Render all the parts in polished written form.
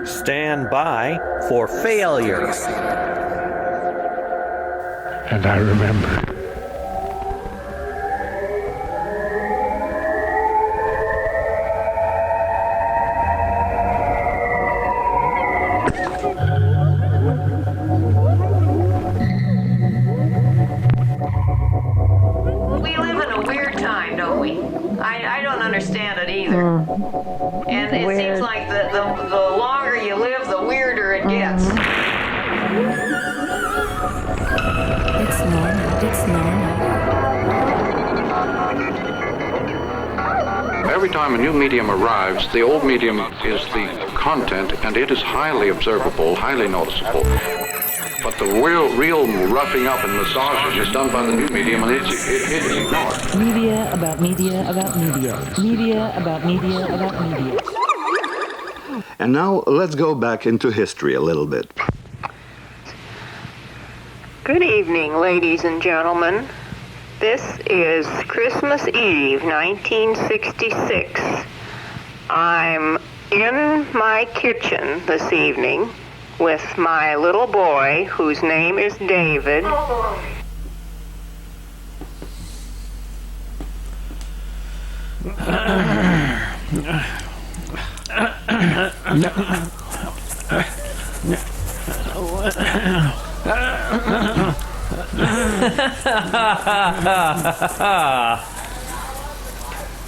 Stand by for failure. And I remember. We live in a weird time, don't we? I don't understand it either. And it seems like the longer you live, the weirder it gets. It's normal. It's normal. Every time a new medium arrives, the old medium is the content, and it is highly observable, highly noticeable. But the real roughing up and massaging is done by the new medium, and it is ignored. Media about media about media. Media about media about media. And now let's go back into history a little bit. Good evening, ladies and gentlemen. This is Christmas Eve, 1966. I'm in my kitchen this evening with my little boy, whose name is David.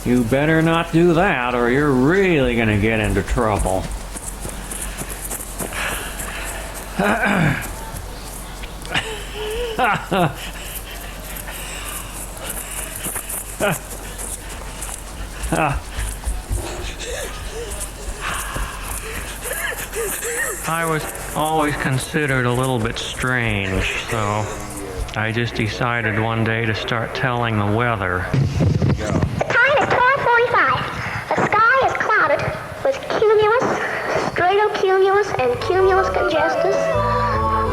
You better not do that, or you're really gonna get into trouble. I was always considered a little bit strange, so I just decided one day to start telling the weather. The time is 12:45. The sky is clouded with cumulus, stratocumulus, and cumulus congestus.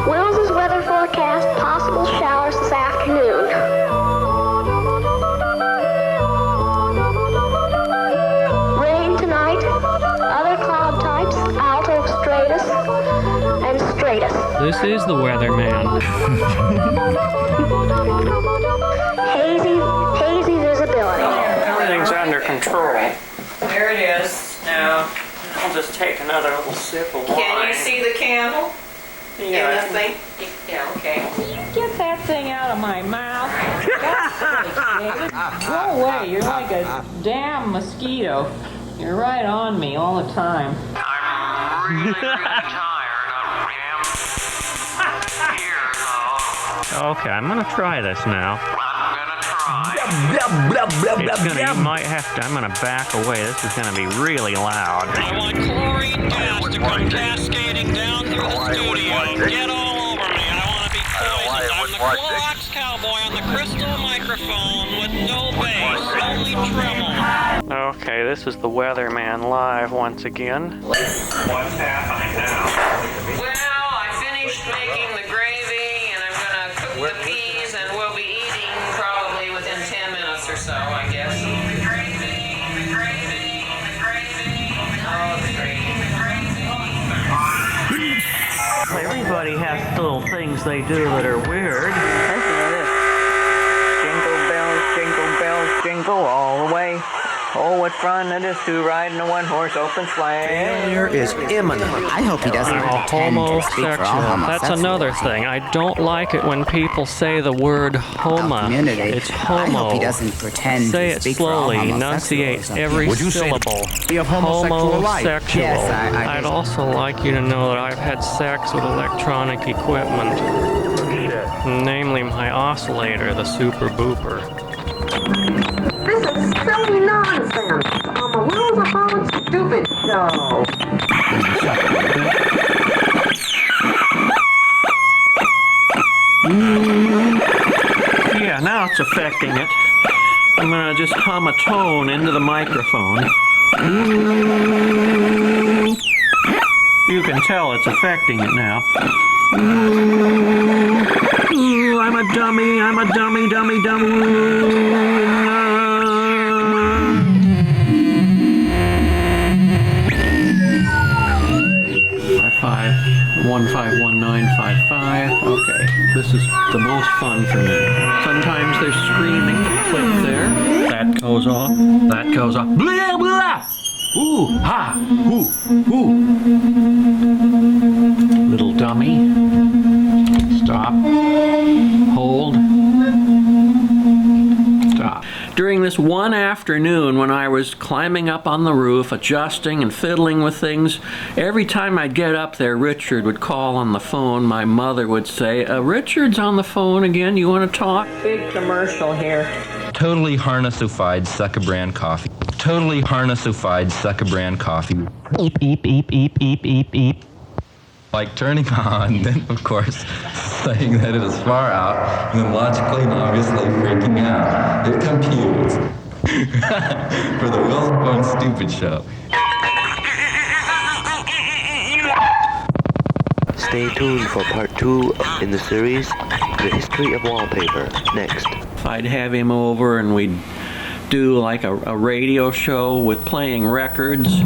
Will's weather forecast, possible showers this afternoon. Rain tonight, other cloud types, alto stratus, and stratus. This is the weatherman. Hazy visibility. Everything's under control. There it is. Now, I'll just take another little sip of wine. Can you see the candle? Yeah, In the thing? Yeah, okay. Get that thing out of my mouth. David. Go away. You're like a damn mosquito. You're right on me all the time. I'm really tired of here, though. Okay, I'm gonna try this now. You might have to. I'm gonna back away. This is gonna be really loud. I want chlorine gas to come cascading down through the studio and get all over me. I want to be poisoned. I'm the Clorox cowboy on the crystal microphone with no bass, only treble. Okay, this is the weatherman live once again. What's happening now? Well, I finished making the gravy, and I'm gonna cook the peas, and we'll be eating probably within 10 minutes or so, I guess. Oh, the gravy. Everybody has little things they do that are weird. Listen to this. Jingle bells, jingle all the way. Oh, what fun it is to ride in a one-horse open sleigh. Failure is imminent. I hope he doesn't pretend to speak for all That's homosexuals. another thing. I don't like it when people say the word homa. Community. It's I hope homo. he doesn't pretend Say to it speak for all slowly. homosexuals. Enunciate every Would you say syllable. be of homosexual life? Homosexual. Yes, I I'd just- also like you to know that I've had sex with electronic equipment. Namely my oscillator, the Super Booper. This is silly nonsense. On the Wheels of Holland Stupid Show. Yeah, now it's affecting it. I'm gonna just hum a tone into the microphone. You can tell it's affecting it now. I'm a dummy, I'm a dummy, dummy, dummy. 151955. Okay, this is the most fun for me. Sometimes there's screaming. Click there. That goes off. That goes off. Blah, blah. Ooh, ha, ooh, ooh. Little dummy. Stop. Hold. Stop. During this one afternoon when I was climbing up on the roof, adjusting and fiddling with things, every time I'd get up there, Richard would call on the phone. My mother would say, Richard's on the phone again. You want to talk? Big commercial here. Totally harnessified Sucker brand coffee. Totally harnessified Sucker brand coffee. Eep, eep, eep, eep, eep, eep, eep. Like turning on, then of course saying that it is far out, and then logically and obviously freaking out. It computes for the Will's Phone Stupid Show. Stay tuned for part 2 in the series, The History of Wallpaper, next. I'd have him over and we'd do like a radio show with playing records.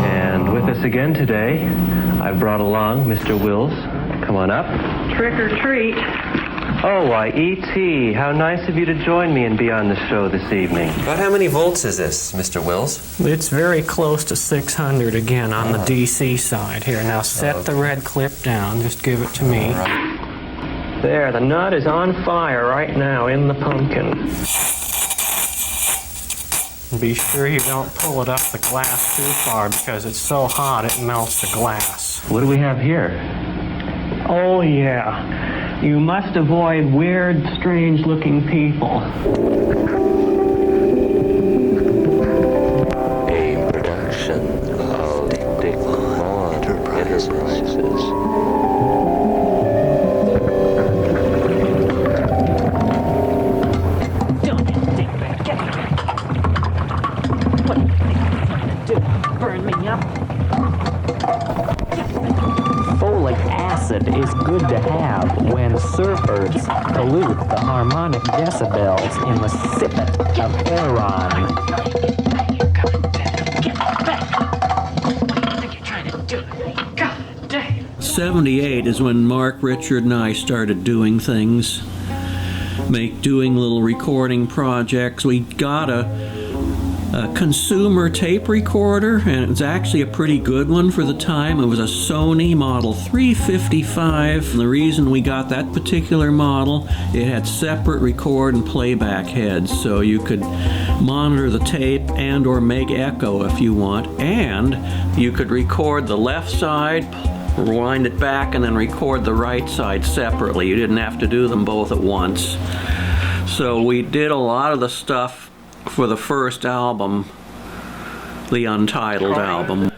And with us again today, I've brought along Mr. Wills. Come on up. Trick or treat. Oh, why, E.T., how nice of you to join me and be on the show this evening. About how many volts is this, Mr. Wills? It's very close to 600 again on the DC side. Here, now set the red clip down. Just give it to me. Right. There, the nut is on fire right now in the pumpkin. Be sure you don't pull it up the glass too far because it's so hot it melts the glass. What do we have here? Oh, yeah. You must avoid weird, strange-looking people. A production of Dick Vaughn Enterprises. Don't think back. Get back. What do you think you're trying to do? Burn me up? Folic acid is good to have when surfers pollute the harmonic decibels in the sippet of Heron. Get back. What do you think you're trying to do? God damn. 78 is when Mark, Richard, and I started doing things, doing little recording projects. We got a consumer tape recorder, and it's actually a pretty good one for the time. It was a Sony Model 355. And the reason we got that particular model, it had separate record and playback heads, so you could monitor the tape and or make echo if you want, and you could record the left side, rewind it back, and then record the right side separately. You didn't have to do them both at once. So we did a lot of the stuff for the first album, the Untitled album.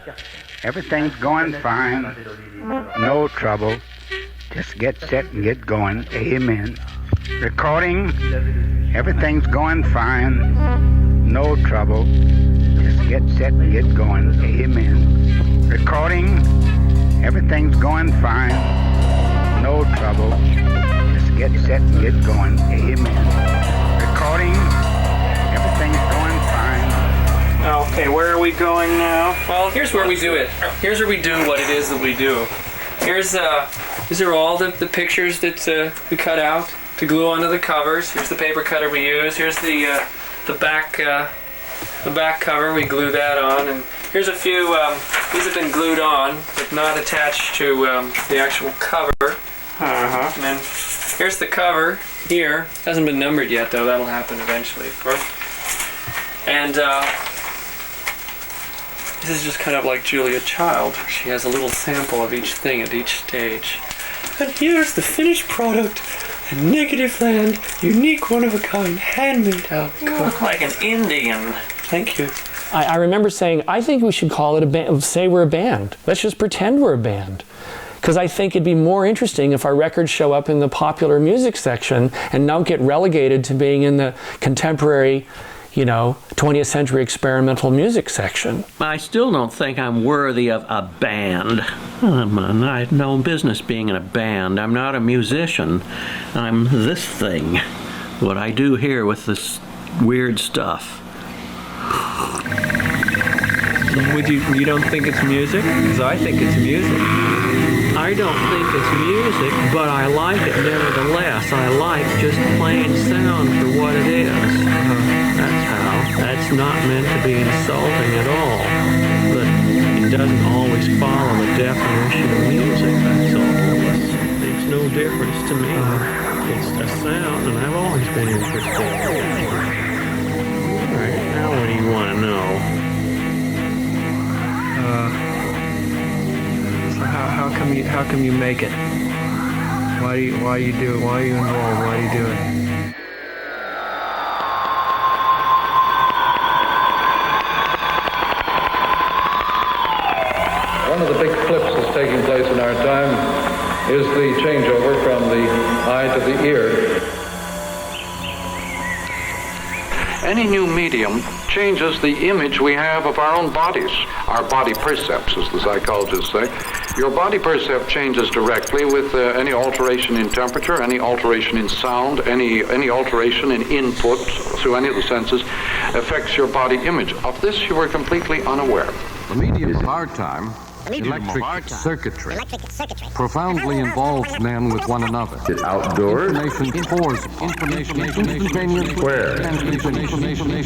Everything's going fine. No trouble. Just get set and get going. Amen. Recording. Everything's going fine. No trouble. Just get set and get going. Amen. Recording. Everything's going fine. No trouble. Just get set and get going. Amen. Recording. Everything's going fine. Okay, where are we going now? Well, here's where we do it. Here's where we do what it is that we do. These are all the pictures that we cut out to glue onto the covers. Here's the paper cutter we use. Here's the back cover. We glue that on, and here's a few. These have been glued on, but not attached to the actual cover. And then here's the cover. Here hasn't been numbered yet, though. That'll happen eventually, of course. And this is just kind of like Julia Child. She has a little sample of each thing at each stage. And here's the finished product. A Negative Land, unique, one-of-a-kind, handmade out. You look like an Indian. Thank you. I remember saying, I think we should call it a band, say we're a band. Let's just pretend we're a band. Because I think it'd be more interesting if our records show up in the popular music section and don't get relegated to being in the contemporary, 20th century experimental music section. I still don't think I'm worthy of a band. I have no business being in a band. I'm not a musician. I'm this thing. What I do here with this weird stuff. You don't think it's music? Because I think it's music. I don't think it's music, but I like it nevertheless. I like just plain sound for what it is. That's how. That's not meant to be insulting at all. But it doesn't always follow the definition of music, that's all. It makes no difference to me. It's a sound, and I've always been interested. All right, now what do you want to know? So how come you make it? Why you do it? Why are you involved? Why do you do it? One of the big flips that's taking place in our time is the changeover from the eye to the ear. Any new medium changes the image we have of our own bodies, our body percepts, as the psychologists say. Your body percept changes directly with any alteration in temperature, any alteration in sound, any alteration in input through any of the senses affects your body image. Of this you were completely unaware. The medium of our time, electric circuitry, profoundly involves men with one another. It's outdoors. Information pours. Information instantaneous. Where? Information as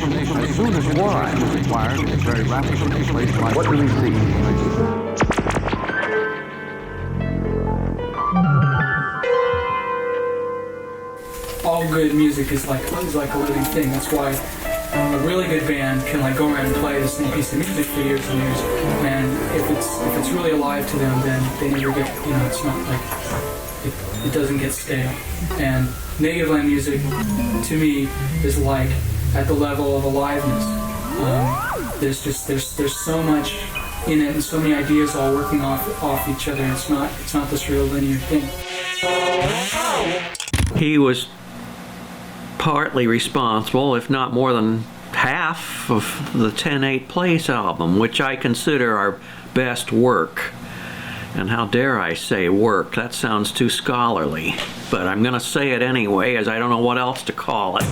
soon as why is required in a very rapidly place like. What do we see? All good music is like a living thing. That's why a really good band can go around and play the same piece of music for years and years. And if it's really alive to them, then they never get, it's not like it doesn't get stale. And Negativland music, to me, is like at the level of aliveness. There's so much in it, and so many ideas all working off each other. It's not this real linear thing. He was partly responsible, if not more than half, of the 10/8 Place album, which I consider our best work. And how dare I say work? That sounds too scholarly. But I'm going to say it anyway, as I don't know what else to call it.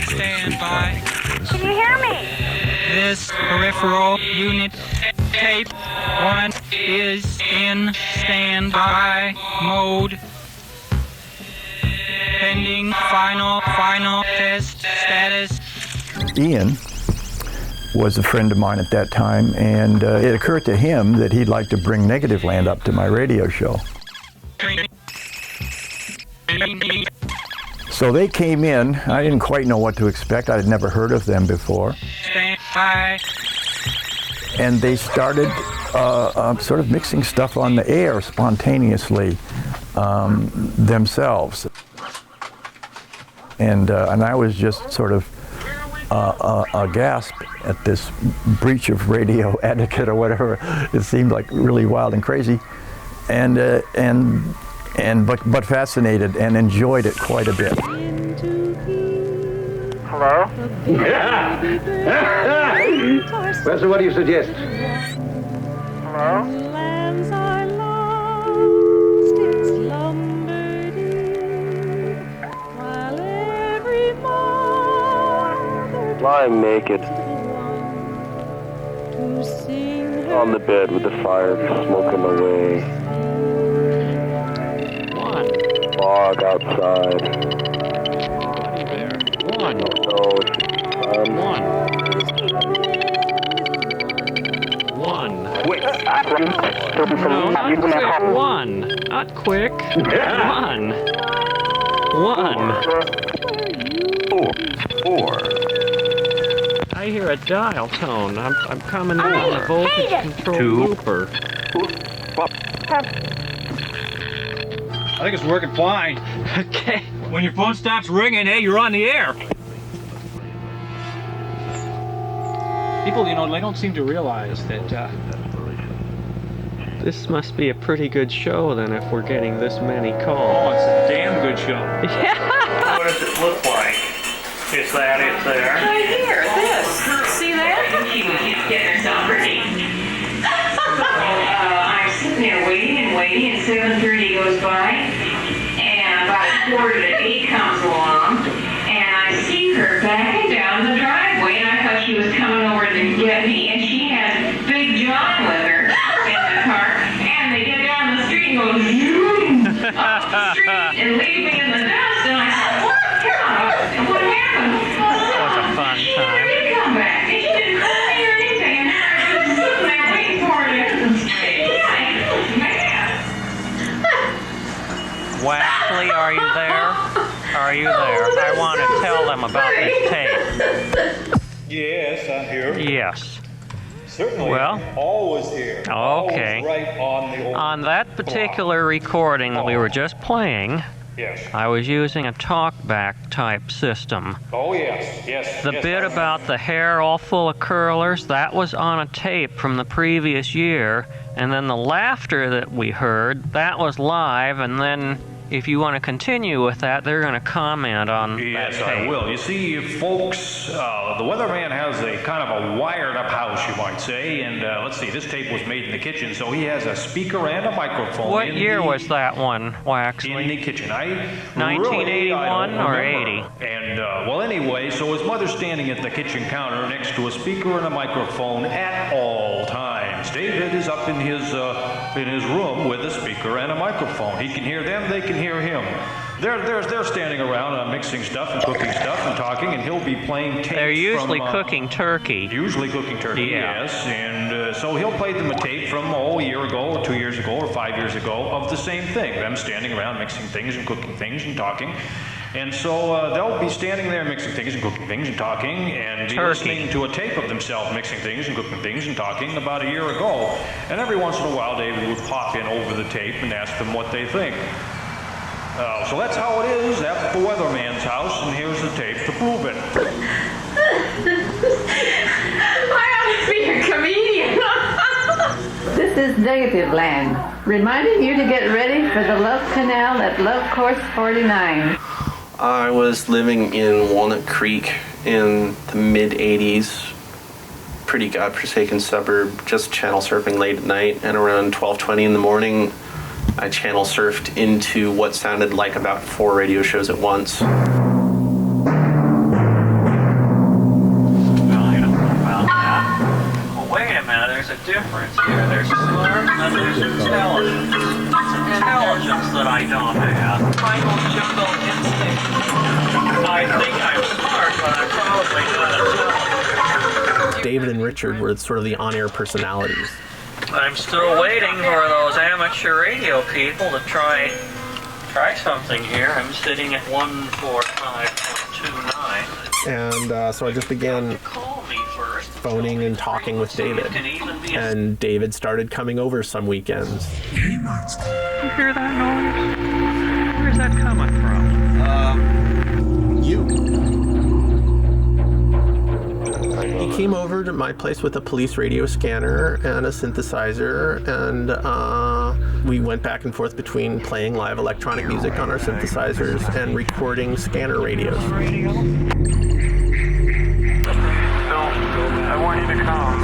Stand by. Can you hear me? This peripheral unit tape 1 is in standby mode. Pending final test status. Ian was a friend of mine at that time, and it occurred to him that he'd like to bring Negativland up to my radio show. So they came in. I didn't quite know what to expect. I had never heard of them before. Stand by. And they started sort of mixing stuff on the air spontaneously themselves. And I was just sort of aghast at this breach of radio etiquette or whatever. It seemed like really wild and crazy, but fascinated and enjoyed it quite a bit. Hello? Well, so what do you suggest? Hello? Lying naked on the bed with the fire smoking away. Fog outside. One. Quick. No, not quick. One. Not quick. One. Four. I hear a dial tone. I'm coming in on a voltage control looper. think it's working fine. Okay. When your phone stops ringing, hey, you're on the air. People, they don't seem to realize that This must be a pretty good show then if we're getting this many calls. Oh, it's a damn good show. Yeah. What does it look like? Is that it there? Right here, this. See that? She was just getting herself ready. I'm sitting there waiting, and 7:30 goes by, and about 7:45 comes along, and I see her backing down the driveway, and I thought she was coming over to get me, and she has Big John with her in the car, and they get down the street and go zoom up the street and leave me in the dust, and I thought, what happened? That was a fun She time. never did come back, and she didn't call me or anything, and I was just sitting there waiting for her to Waxley, are you there? Are you there? I want to tell them about this tape. Yes, I'm here. Yes. Certainly. Well, always here. okay. Always right on the old On that particular recording that we were just playing, Yes. I was using a talkback type system. Oh, yes. Yes. The yes, bit I- about the hair all full of curlers, that was on a tape from the previous year. And then the laughter that we heard, that was live. And then if you want to continue with that, they're going to comment on Yes, that tape. I will. You see, folks, the weatherman has a kind of a wired-up house, you might say. And let's see, this tape was made in the kitchen, so he has a speaker and a microphone. What year was that one, Waxley? In the kitchen. 1981 really, I don't or remember. 80? And, well, anyway, so his mother's standing at the kitchen counter next to a speaker and a microphone at all times. David is up in his room with a speaker and a microphone. He can hear them, they can hear him. They're standing around mixing stuff and cooking stuff and talking, and he'll be playing tapes. They're usually from, cooking turkey. Usually cooking turkey, Yeah. yes. And so he'll play them a tape from a year ago, or 2 years ago, or 5 years ago of the same thing. Them standing around mixing things and cooking things and talking. And so they'll be standing there mixing things and cooking things and talking and be listening to a tape of themselves mixing things and cooking things and talking about a year ago. And every once in a while, David would pop in over the tape and ask them what they think. So that's how it is at the weatherman's house, and here's the tape to prove it. I ought to be a comedian. This is Negative Land, reminding you to get ready for the Love Canal at Love Course 49. I was living in Walnut Creek in the mid-'80s, pretty godforsaken suburb, just channel surfing late at night, and around 12:20 in the morning, I channel surfed into what sounded like about 4 radio shows at once. Well, wait a minute, there's a difference here. There's smart and there's intelligence. It's intelligence that I don't have. Primal jungle instinct. I think I'm smart, but I'm probably not intelligent. David and Richard were sort of the on-air personalities. I'm still waiting for those amateur radio people to try something here. I'm sitting at 145.29. And so I just began phoning and talking with David. And David started coming over some weekends. You hear that noise? Where's that coming from? He came over to my place with a police radio scanner and a synthesizer, and we went back and forth between playing live electronic music on our synthesizers and recording scanner radios. I want you to come.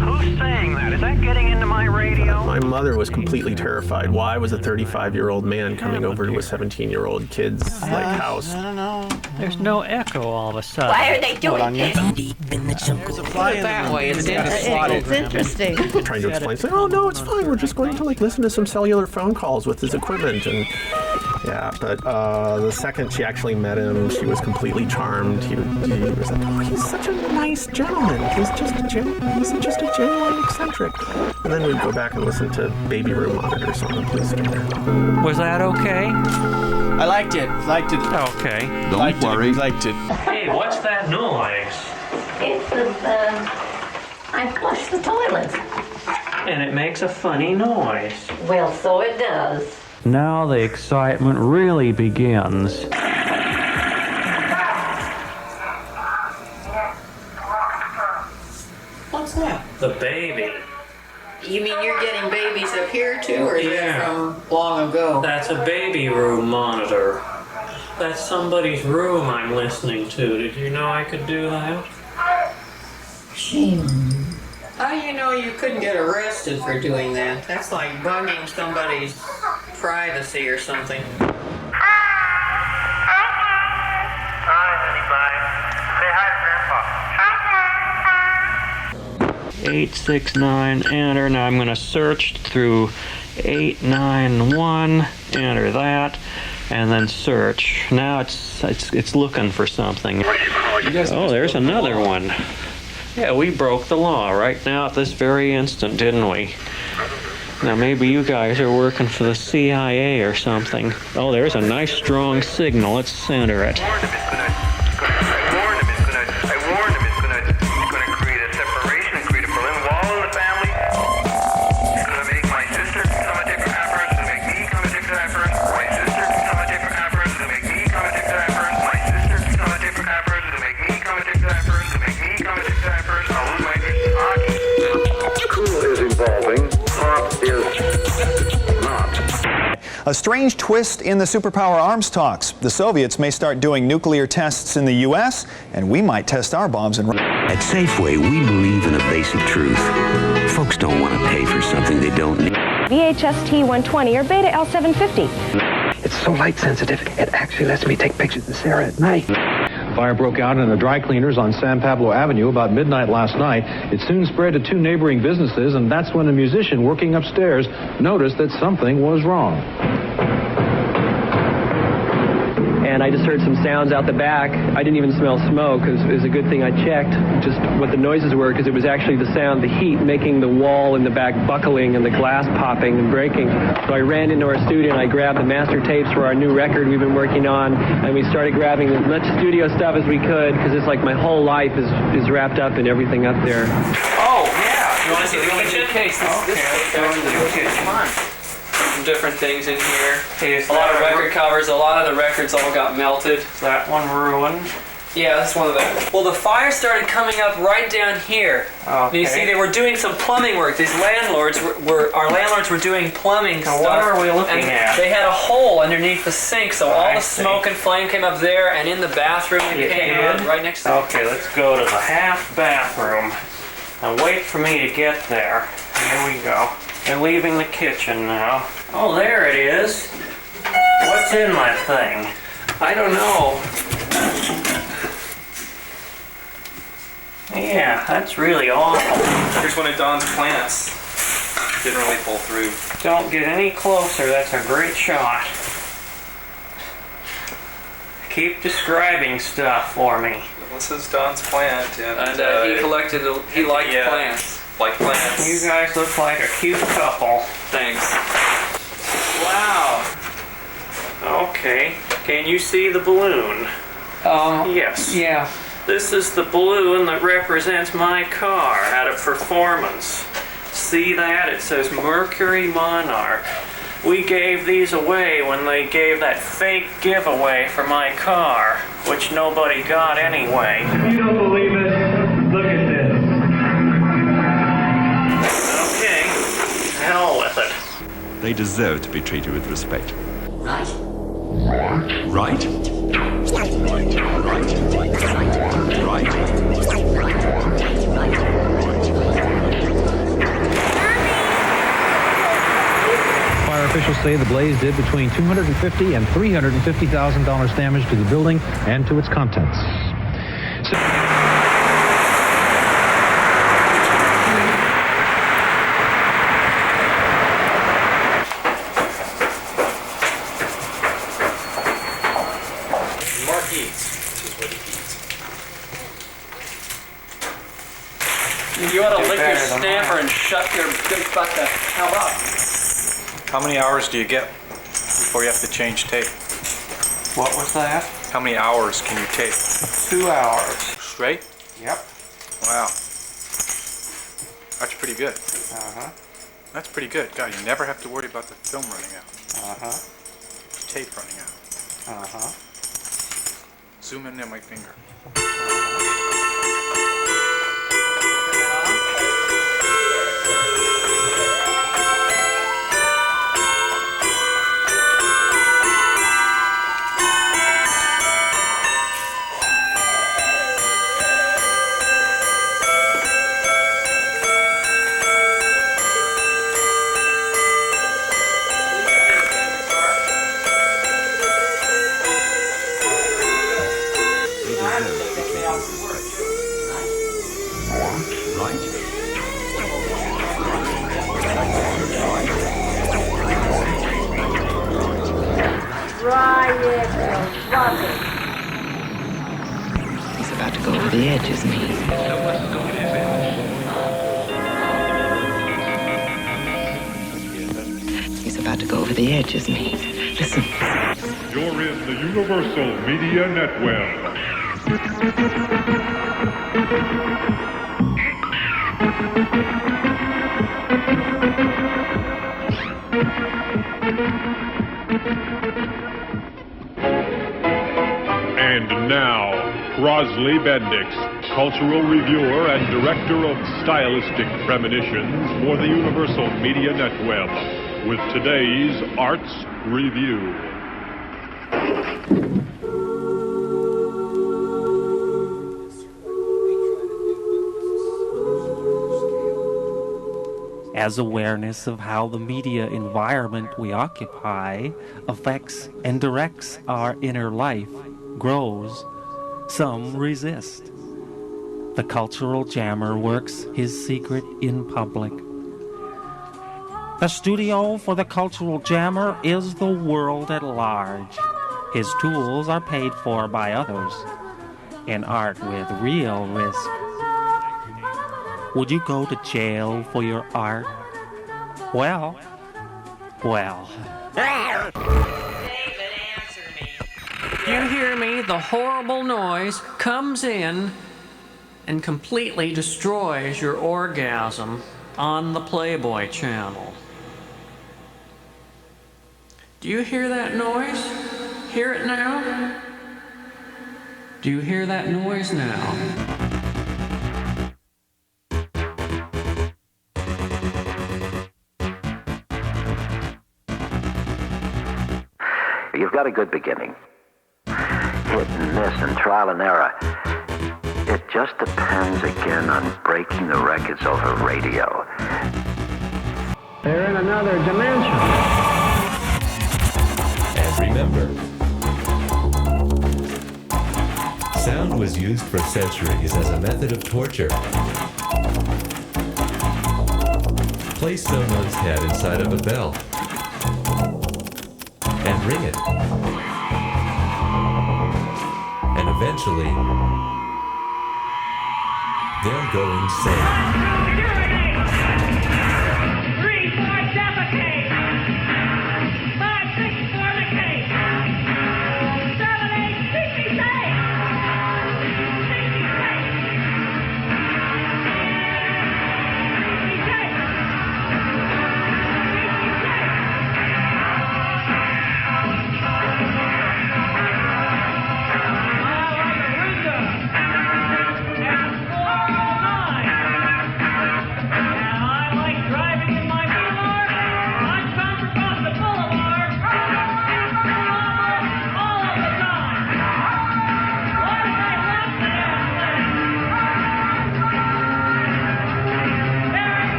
Who's saying that? Is that getting into my radio? My mother was completely terrified. Why was a 35-year-old man coming over to a 17-year-old kid's house? I don't know. There's no echo all of a sudden. Why are they doing this? Deep in the jungle. That way, it's interesting. Trying to explain, saying, "Oh no, it's fine. We're just going to listen to some cellular phone calls with his equipment." And yeah, but the second she actually met him, she was completely charmed. He was like, "Oh, he's such a nice gentleman. He's just a genuine eccentric." And then we'd go back and listen to Baby Room monitors on the police scanner. Was that okay? I liked it. Okay. Don't worry. Liked it. Hey, what's that noise? It's I flushed the toilet. And it makes a funny noise. Well, so it does. Now the excitement really begins. What's that? The baby. You mean you're getting babies up here too, or is Yeah. that from long ago? That's a baby room monitor. That's somebody's room I'm listening to. Did you know I could do that? Shame. How do you know you couldn't get arrested for doing that? That's like bugging somebody's privacy or something. Hi, honey pie. Say hi to Grandpa. 869, enter. Now I'm going to search through 891, enter that, and then search. Now it's looking for something. Oh, there's another one. Yeah, we broke the law right now at this very instant, didn't we? Now maybe you guys are working for the CIA or something. Oh, there's a nice strong signal. Let's center it. A strange twist in the superpower arms talks. The Soviets may start doing nuclear tests in the U.S., and we might test our bombs in... At Safeway, we believe in a basic truth. Folks don't want to pay for something they don't need. VHS T120 or Beta L750. It's so light sensitive, it actually lets me take pictures of Sarah at night. Fire broke out in the dry cleaners on San Pablo Avenue about midnight last night. It soon spread to 2 neighboring businesses, and that's when a musician working upstairs noticed that something was wrong. And I just heard some sounds out the back. I didn't even smell smoke, because it was a good thing I checked just what the noises were, because it was actually the sound, the heat, making the wall in the back buckling and the glass popping and breaking. So I ran into our studio and I grabbed the master tapes for our new record we've been working on, and we started grabbing as much studio stuff as we could, because it's like my whole life is wrapped up in everything up there. Oh, yeah. You want to see the kitchen? Case. Okay, let's go into the kitchen. Come on. Some different things in here. Okay, A lot of record covers. A lot of the records all got melted. That one ruined. Yeah, that's one of them. Well, the fire started coming up right down here. Okay. You see, they were doing some plumbing work. These landlords our landlords were doing plumbing stuff. What are we looking at? They had a hole underneath the sink, so all the smoke and flame came up there, and in the bathroom it came out right next to Okay, let's go to the half bathroom. Now wait for me to get there. Here we go. They're leaving the kitchen now. Oh, there it is. What's in that thing? I don't know. Yeah, that's really awful. Here's one of Don's plants. Didn't really pull through. Don't get any closer, that's a great shot. Keep describing stuff for me. This is Don's plant, and he liked plants. Like plants. You guys look like a cute couple. Thanks. Wow. Okay, can you see the balloon? Yes. Yeah. This is the balloon that represents my car at a performance. See that? It says Mercury Monarch. We gave these away when they gave that fake giveaway for my car, which nobody got anyway. If you don't believe it, look at this. Okay, hell with it. They deserve to be treated with respect. Right. Right? Fire officials say the blaze did between $250,000 and $350,000 damage to the building and to its contents. Mark eats. This is what he eats. You ought to lick your snapper and shut your big butt the hell up. How many hours do you get before you have to change tape? What was that? How many hours can you tape? 2 hours. Straight? Yep. Wow. That's pretty good. Uh-huh. That's pretty good. God, you never have to worry about the film running out. Uh-huh. Tape running out. Uh-huh. Zoom in on my finger. He's about to go over the edge, isn't he? He's about to go over the edge, isn't he? Listen. You're in the Universal Media Network. And now, Crosley Bendix, cultural reviewer and director of stylistic premonitions for the Universal Media Netweb, with today's Arts Review. As awareness of how the media environment we occupy affects and directs our inner life grows, some resist. The cultural jammer works his secret in public. The studio for the cultural jammer is the world at large. His tools are paid for by others. An art with real risk. Would you go to jail for your art? Well. You hear me? The horrible noise comes in and completely destroys your orgasm on the Playboy channel. Do you hear that noise? Hear it now? Do you hear that noise now? You've got a good beginning. Hit and miss and trial and error. It just depends again on breaking the records over radio. They're in another dimension. And remember, sound was used for centuries as a method of torture. Place someone's head inside of a bell and ring it. And eventually, they'll go insane. 3, 4, defecate. 5, 6, fornicate. 7, 8, sixty safe. 60 safe. 60 safe.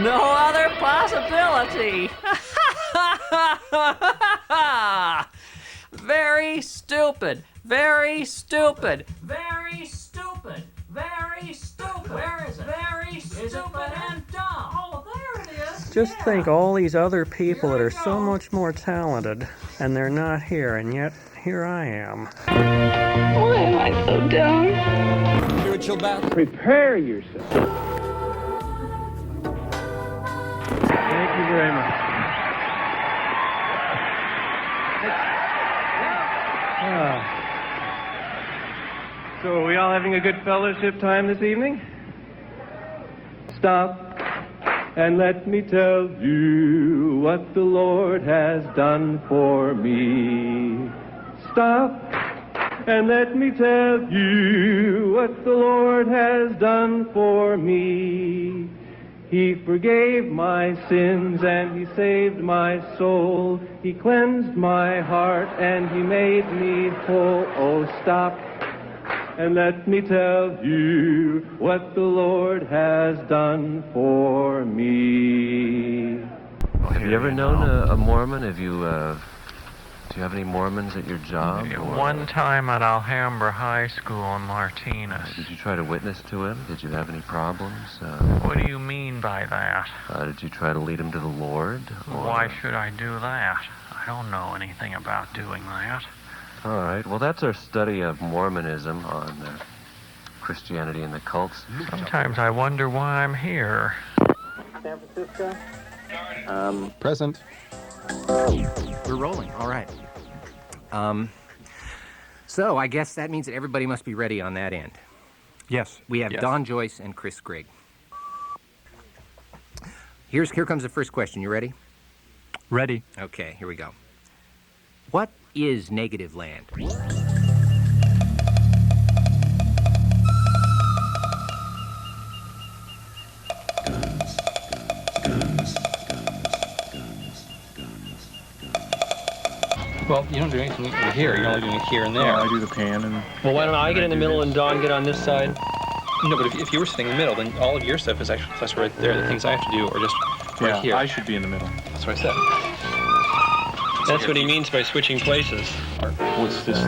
No other possibility. Very stupid. Very stupid. Very stupid. Very stupid. Where is it? Very stupid and dumb. Oh, there it is. Just think all these other people that are so much more talented, and they're not here, and yet here I am. Why am I so dumb? Spiritual battle. Prepare yourself. Thank you very much. So are we all having a good fellowship time this evening? Stop and let me tell you what the Lord has done for me. Stop and let me tell you what the Lord has done for me. He forgave my sins and He saved my soul. He cleansed my heart and He made me whole. Oh, stop and let me tell you what the Lord has done for me. Have you ever known a Mormon? Have you, do you have any Mormons at your job? One time at Alhambra High School in Martinez. Did you try to witness to him? Did you have any problems? What do you mean by that? Did you try to lead him to the Lord? Or... Why should I do that? I don't know anything about doing that. All right. Well, that's our study of Mormonism on Christianity and the cults. Sometimes I wonder why I'm here. San Francisco? Present. We're rolling. All right. So I guess that means that everybody must be ready on that end. Yes. We have Don Joyce and Chris Grigg. Here comes the first question. You ready? Ready. Okay, here we go. What is Negative Land? Well, you don't do anything here. You're only doing it here and there. I do the pan and... Well, why don't I get in the middle and Don get on this side? No, but if you were sitting in the middle, then all of your stuff is actually plus right there. The things I have to do are just right here. I should be in the middle. That's what I said. That's what he means by switching places. What's this?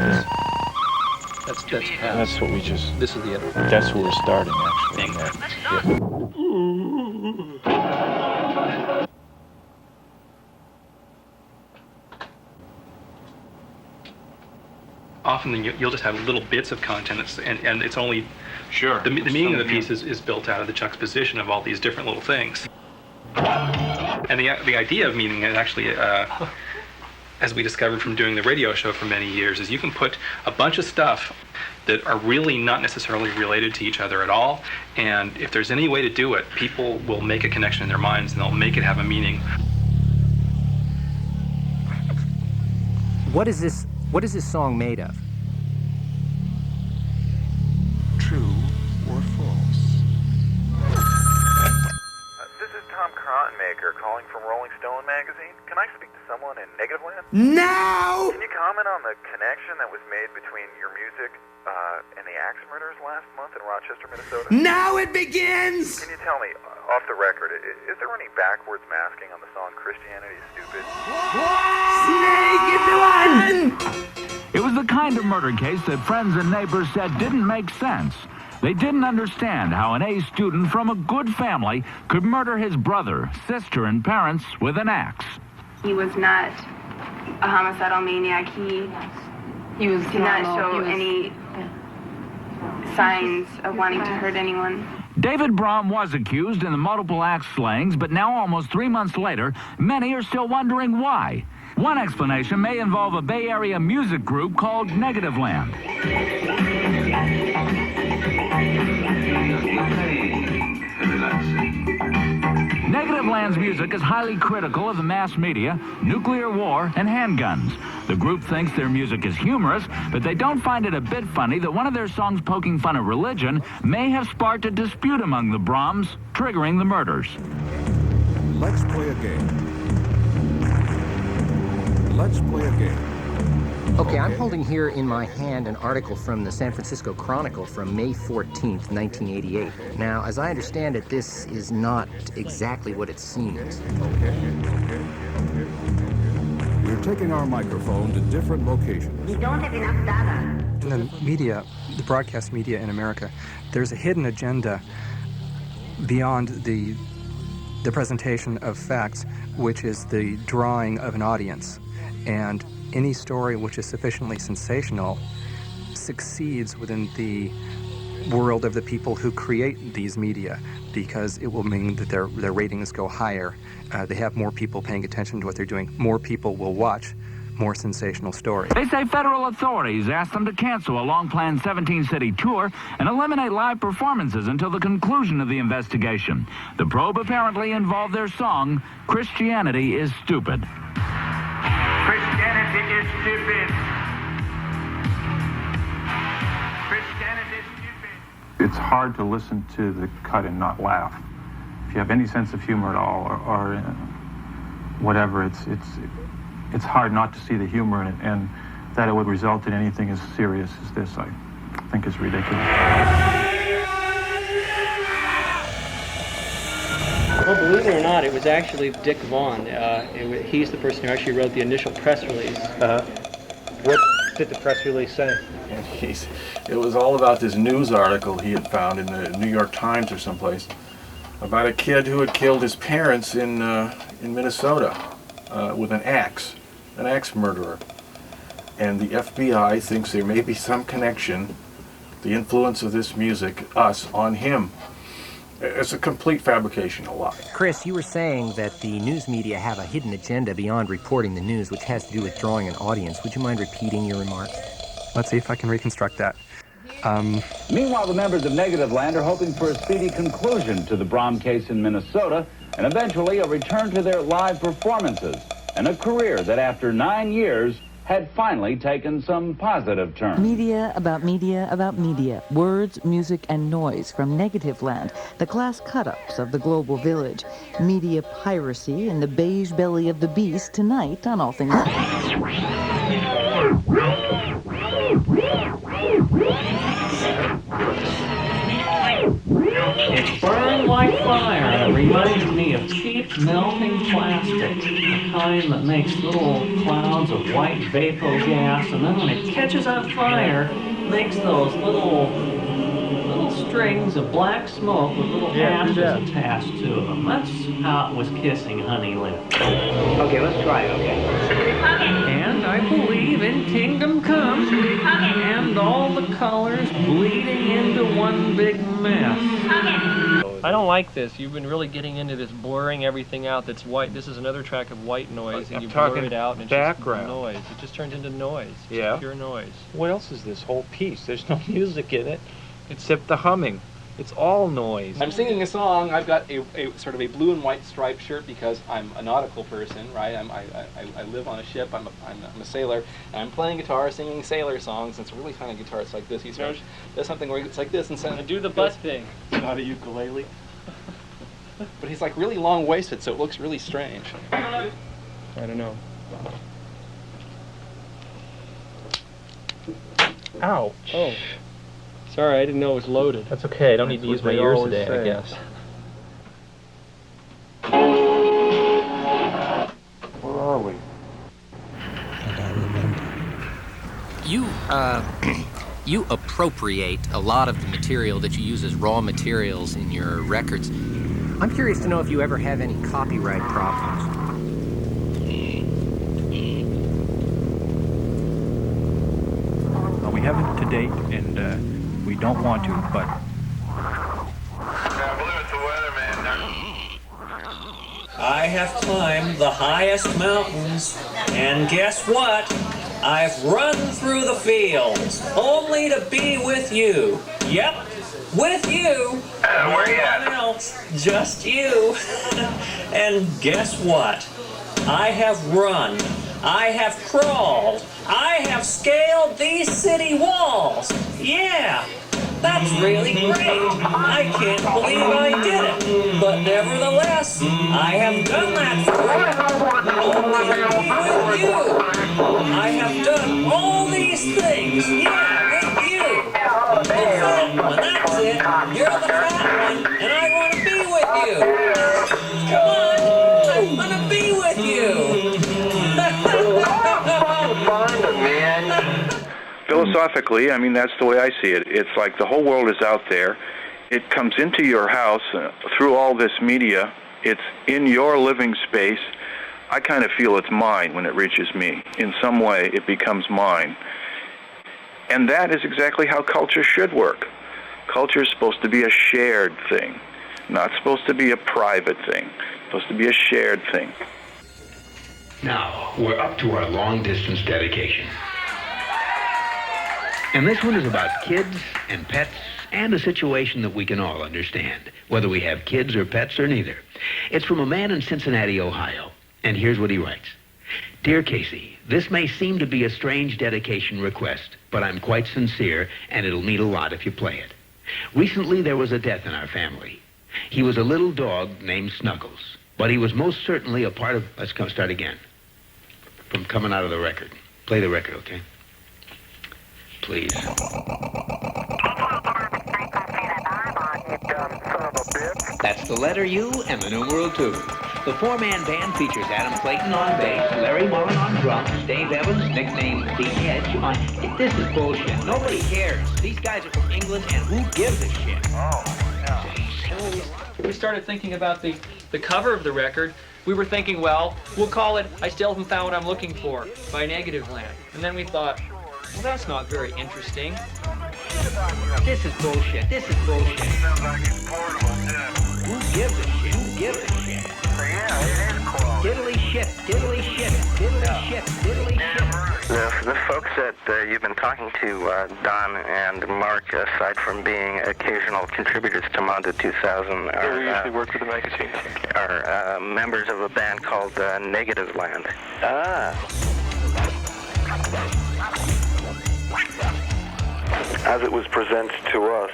That's That's what we just... This is the end. That's where we're starting, actually. Often then you'll just have little bits of content, and it's only... Sure. The meaning of the piece is built out of the juxtaposition of all these different little things. And the idea of meaning is actually, as we discovered from doing the radio show for many years, is you can put a bunch of stuff that are really not necessarily related to each other at all, and if there's any way to do it, people will make a connection in their minds and they'll make it have a meaning. What is this song made of? True or false? This is Tom Cottonmaker calling from Rolling Stone magazine. Can I speak to someone in Negative Land? Now! Can you comment on the connection that was made between your music and the axe murders last month in Rochester, Minnesota? Now it begins! Can you tell me, off the record, is there any backwards masking on the song Christianity is Stupid? Snake into one! It was the kind of murder case that friends and neighbors said didn't make sense. They didn't understand how an A student from a good family could murder his brother, sister, and parents with an axe. He was not a homicidal maniac. He did not show any signs of wanting to hurt anyone. David Brahm was accused in the multiple axe slayings, but now, almost 3 months later, many are still wondering why. One explanation may involve a Bay Area music group called Negative Land. Negative Land's music is highly critical of the mass media, nuclear war, and handguns. The group thinks their music is humorous, but they don't find it a bit funny that one of their songs poking fun at religion may have sparked a dispute among the Brahms, triggering the murders. Let's play a game. Let's play a game. Okay, I'm holding here in my hand an article from the San Francisco Chronicle from May 14th, 1988. Now, as I understand it, this is not exactly what it seems. We're taking our microphone to different locations. We don't have enough data. In the media, the broadcast media in America, there's a hidden agenda beyond the presentation of facts, which is the drawing of an audience. And any story which is sufficiently sensational succeeds within the world of the people who create these media, because it will mean that their ratings go higher. They have more people paying attention to what they're doing. More people will watch more sensational story. They say federal authorities asked them to cancel a long-planned 17-city tour and eliminate live performances until the conclusion of the investigation. The probe apparently involved their song, Christianity is Stupid. Christianity is stupid. Christianity is stupid. It's hard to listen to the cut and not laugh. If you have any sense of humor at all, or whatever, it's hard not to see the humor in it, and that it would result in anything as serious as this, I think, is ridiculous. Well, believe it or not, it was actually Dick Vaughn. He's the person who actually wrote the initial press release. What did the press release say? It was all about this news article he had found in the New York Times or someplace about a kid who had killed his parents in Minnesota with an axe murderer. And the FBI thinks there may be some connection, the influence of this music, on him. It's a complete fabrication, a lie. Chris, you were saying that the news media have a hidden agenda beyond reporting the news, which has to do with drawing an audience. Would you mind repeating your remarks? Let's see if I can reconstruct that. Meanwhile, the members of Negativland are hoping for a speedy conclusion to the Brom case in Minnesota and eventually a return to their live performances and a career that after 9 years had finally taken some positive turns. Media about media about media. Words, music, and noise from Negativland, the glass cut-ups of the global village. Media piracy in the beige belly of the beast tonight on All Things. It burned like fire, and it reminds me of cheap melting plastic, the kind that makes little clouds of white vapor gas, and then when it catches on fire, makes those little strings of black smoke with little ashes attached to them. That's how it was kissing Honey Lip. Okay, let's try it, okay? And I believe in Kingdom Come, and all the colors bleeding into one big mess. I don't like this. You've been really getting into this blurring everything out that's white. This is another track of white noise, and you blur it out, and it's just noise. It just turns into noise. It's just pure noise. What else is this whole piece? There's no music in it, except the humming. It's all noise. I'm singing a song. I've got a sort of a blue and white striped shirt because I'm a nautical person, right? I live on a ship. I'm a sailor, and I'm playing guitar, singing sailor songs. And it's a really kind of guitar. It's like this. He sort of does something where it's like this and so do the butt thing. It's not a ukulele. But he's like really long waisted, so it looks really strange. I don't know. Ow! Oh. Sorry, I didn't know it was loaded. That's okay. I don't need to use my ears today, I guess. Where are we? You appropriate a lot of the material that you use as raw materials in your records. I'm curious to know if you ever have any copyright problems. We haven't to date, and we don't want to, but... I have climbed the highest mountains, and guess what? I've run through the fields, only to be with you. Yep, with you. No one else, just you. And guess what? I have run. I have crawled. I have scaled these city walls. Yeah, that's really great. I can't believe I did it. But nevertheless, I have done that for only to be with you. I have done all these things. Yeah, with you. The fat one, that's it. You're the fat one, and I want to be with you. Come on, I want to be with you. Philosophically, I mean, that's the way I see it. It's like the whole world is out there. It comes into your house through all this media. It's in your living space. I kind of feel it's mine when it reaches me. In some way, it becomes mine. And that is exactly how culture should work. Culture is supposed to be a shared thing, not supposed to be a private thing. It's supposed to be a shared thing. Now, we're up to our long-distance dedication. And this one is about kids and pets and a situation that we can all understand, whether we have kids or pets or neither. It's from a man in Cincinnati, Ohio. And here's what he writes. Dear Casey, this may seem to be a strange dedication request, but I'm quite sincere, and it'll mean a lot if you play it. Recently, there was a death in our family. He was a little dog named Snuggles, but he was most certainly a part of... Let's start again. From coming out of the record. Play the record, okay? Please. That's the letter U and the numeral 2. The four-man band features Adam Clayton on bass, Larry Mullen on drums, Dave Evans, nicknamed The Edge, on... This is bullshit. Nobody cares. These guys are from England, and who gives a shit? We started thinking about the cover of the record. We were thinking, well, we'll call it I Still Haven't Found What I'm Looking For by Negativland. And then we thought, well, that's not very interesting. This is bullshit. This is bullshit. Who gives a shit? Who gives a shit? Diddly shit, diddly shit, diddly shit, diddly shit. The folks that you've been talking to, Don and Mark, aside from being occasional contributors to Mondo 2000, are, we usually work with the magazine. Are members of a band called Negativland. As it was presented to us,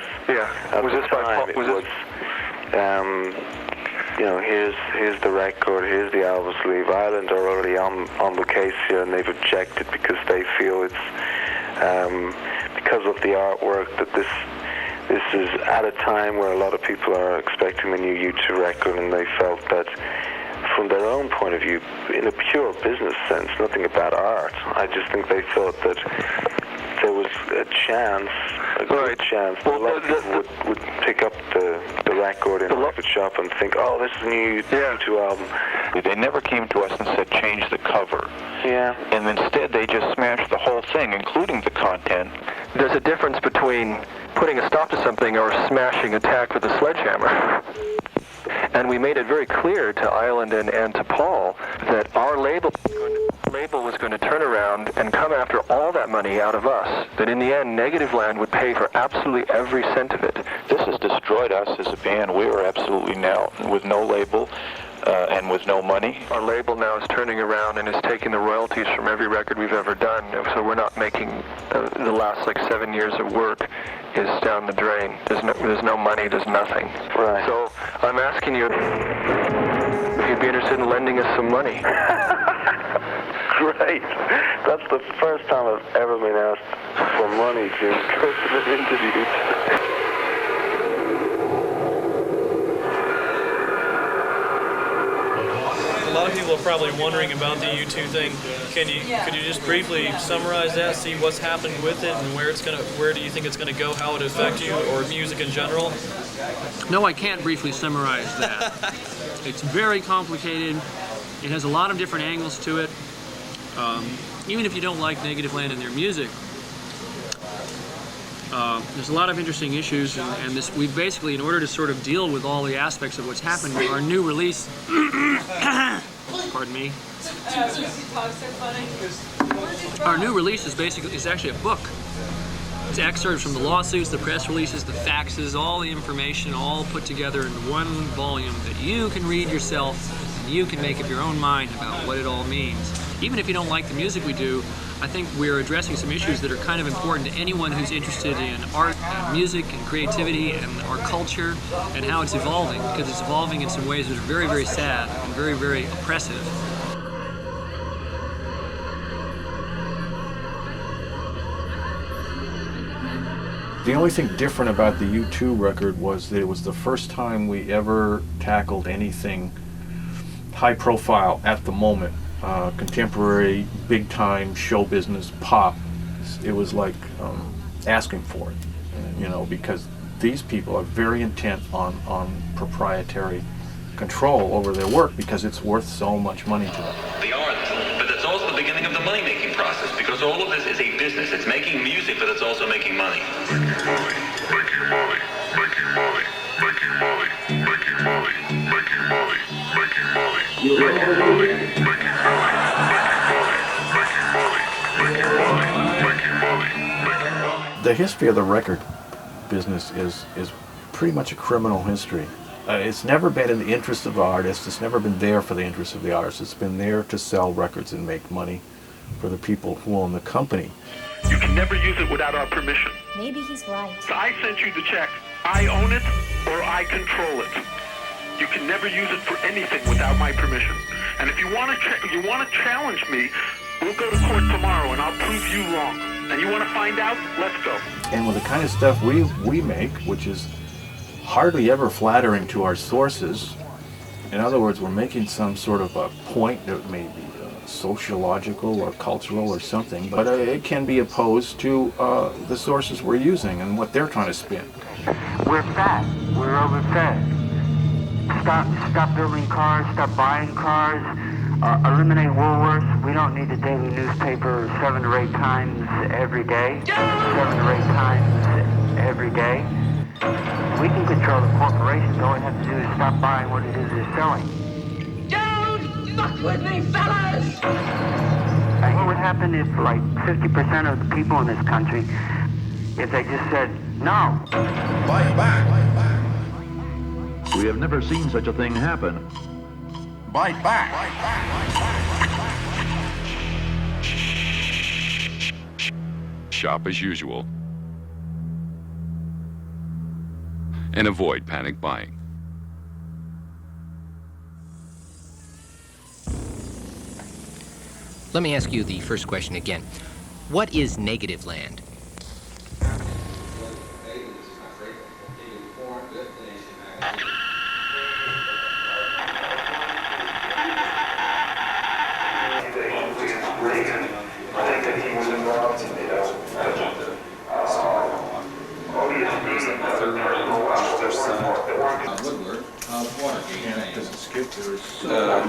Was this by Paul? you know, here's the record, here's the Elvis Leave Island are already on the case here, and they've objected because they feel it's because of the artwork that this is at a time where a lot of people are expecting the new U2 record, and they felt that from their own point of view, in a pure business sense, nothing about art. I just think they thought that there was a chance, a good chance, that a lot of people would pick up the record in a record shop and think, oh, this is a new U2 album. They never came to us and said, change the cover. Yeah. And instead, they just smashed the whole thing, including the content. There's a difference between putting a stop to something or smashing attack with a sledgehammer. And we made it very clear to Island and to Paul that our label was going to turn around and come after all that money out of us. That in the end, Negativland would pay for absolutely every cent of it. This has destroyed us as a band. We are absolutely now with no label and with no money. Our label now is turning around and is taking the royalties from every record we've ever done. So we're not making the last 7 years of work is down the drain. There's no money. There's nothing. Right. So I'm asking you if you'd be interested in lending us some money. Great. That's the first time I've ever been asked for money to go to an interview. A lot of people are probably wondering about the U2 thing. Could you just briefly summarize that, see what's happened with it, and where do you think it's going to go, how it affect you, or music in general? No, I can't briefly summarize that. It's very complicated. It has a lot of different angles to it. Even if you don't like Negativland and their music, there's a lot of interesting issues, and this we basically, in order to sort of deal with all the aspects of what's happened, our new release. Pardon me. Our new release is actually a book. It's excerpts from the lawsuits, the press releases, the faxes, all the information, all put together in one volume that you can read yourself, and you can make up your own mind about what it all means. Even if you don't like the music we do, I think we're addressing some issues that are kind of important to anyone who's interested in art and music and creativity and our culture and how it's evolving, because it's evolving in some ways that are very, very sad and very, very oppressive. The only thing different about the U2 record was that it was the first time we ever tackled anything high profile at the moment. Contemporary, big-time show business pop. It was like asking for it, because these people are very intent on proprietary control over their work because it's worth so much money to them. The art, but it's also the beginning of the money-making process, because all of this is a business. It's making music, but it's also making money. Making money, making money, making money, making money, making money, making money, making money, making money, making money. the history of the record business is pretty much a criminal history. It's never been in the interest of the artist. It's never been there for the interest of the artist. It's been there to sell records and make money for the people who own the company. You can never use it without our permission. Maybe he's right. I sent you the check. I own it or I control it. You can never use it for anything without my permission. And if you want to challenge me, we'll go to court tomorrow and I'll prove you wrong. And you want to find out? Let's go. And with the kind of stuff we make, which is hardly ever flattering to our sources, in other words, we're making some sort of a point that may be sociological or cultural or something, but it can be opposed to the sources we're using and what they're trying to spin. We're fat. We're overfed. Stop building cars. Stop buying cars. Eliminate Woolworths. We don't need the daily newspaper 7 or 8 times every day. 7 or 8 times every day. We can control the corporations. All we have to do is stop buying what it is they're selling. Don't fuck with me, fellas! And what would happen if, like, 50% of the people in this country, if they just said, no. Bite back. We have never seen such a thing happen. Bite back. Shop as usual. And avoid panic buying. Let me ask you the first question again. What is Negative Land?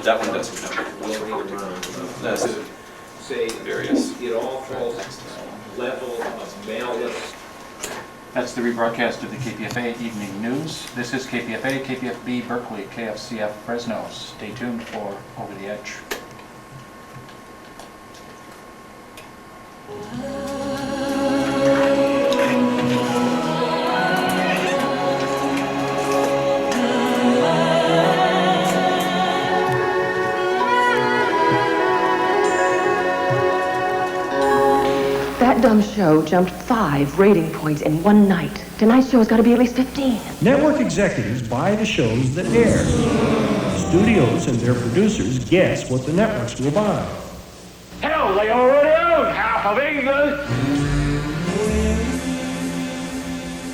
That one doesn't know. Say various. It all falls level of maleness. That's the rebroadcast of the KPFA Evening News. This is KPFA, KPFB Berkeley, KFCF Fresno. Stay tuned for Over the Edge. That dumb show jumped 5 rating points in one night. Tonight's show's got to be at least 15. Network executives buy the shows that air. Studios and their producers guess what the networks will buy. Hell, they already own half of England!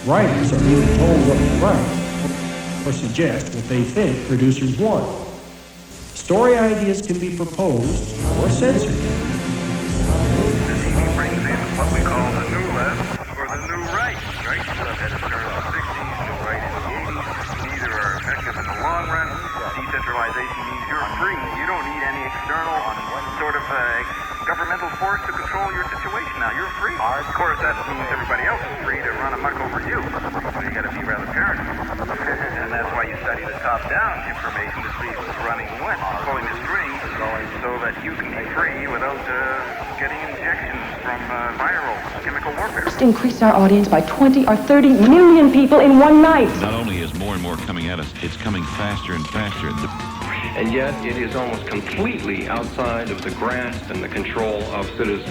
Writers are being told what to write or suggest what they think producers want. Story ideas can be proposed or censored. What we call the new left, or the new right. Right stuff had a turn in the 60s, new right in the 80s. Neither are effective in the long run. Decentralization means you're free. You don't need any external sort of governmental force to control your situation now. You're free. Of course, that means everybody else is free to run amok over you. So you got to be rather paranoid. And that's why you study the top-down information to see who's running what, pulling the strings, so that you can be free without getting injections from viral chemical warfare. Just increased our audience by 20 or 30 million people in one night. Not only is more and more coming at us, it's coming faster and faster. And yet it is almost completely outside of the grasp and the control of citizens.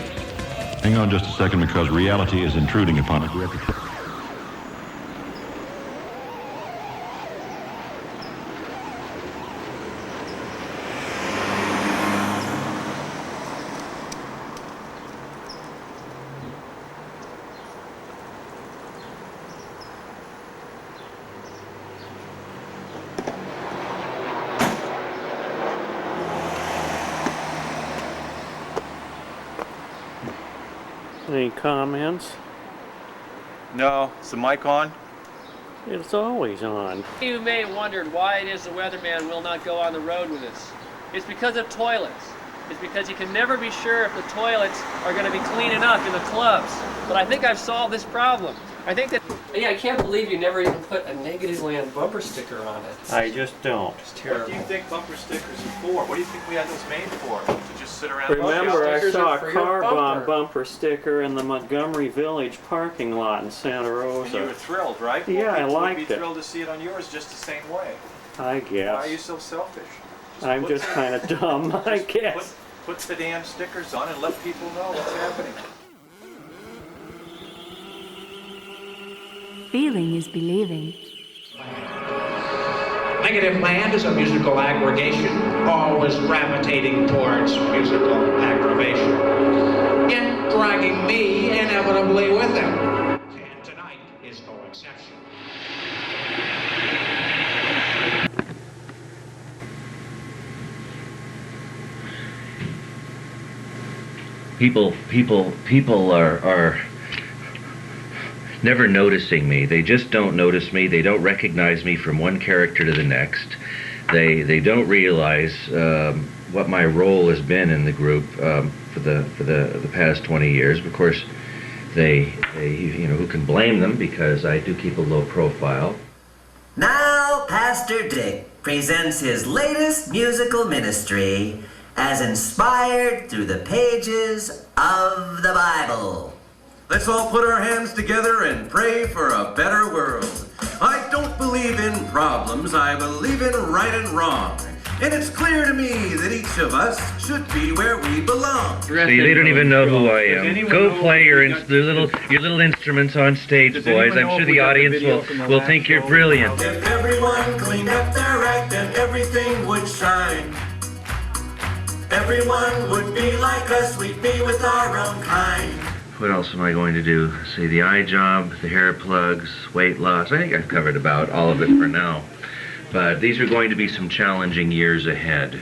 Hang on just a second, because reality is intruding upon us. Any comments? No. Is the mic on? It's always on. You may have wondered why it is the weatherman will not go on the road with us. It's because of toilets. It's because you can never be sure if the toilets are going to be clean enough in the clubs. But I think I've solved this problem. I think that. Yeah, I can't believe you never even put a Negative Land bumper sticker on it. I just don't. It's terrible. What do you think bumper stickers are for? What do you think we had those made for? To just sit around? Remember, I stickers saw are a for your car bomb bumper. bumper sticker in the Montgomery Village parking lot in Santa And you were Rosa. thrilled, right? Yeah, I people liked would be it. thrilled to see it on yours just the same way. I Why are you guess. so selfish? I'm put just some- kind of dumb, I guess. Put the damn stickers on and let people know what's happening. Feeling is believing. Negative Land is a musical aggregation, always gravitating towards musical aggravation, yet dragging me inevitably with them. And tonight is no exception. People are never noticing me. They just don't notice me. They don't recognize me from one character to the next. They don't realize what my role has been in the group for the past 20 years. Of course, they who can blame them, because I do keep a low profile. Now, Pastor Dick presents his latest musical ministry as inspired through the pages of the Bible. Let's all put our hands together and pray for a better world. I don't believe in problems, I believe in right and wrong. And it's clear to me that each of us should be where we belong. See, they don't even know who I am. Go play your little instruments on stage, boys. I'm sure the audience will think you're brilliant. If everyone cleaned up their act and everything would shine, everyone would be like us, we'd be with our own kind. What else am I going to do? See, the eye job, the hair plugs, weight loss. I think I've covered about all of it for now. But these are going to be some challenging years ahead.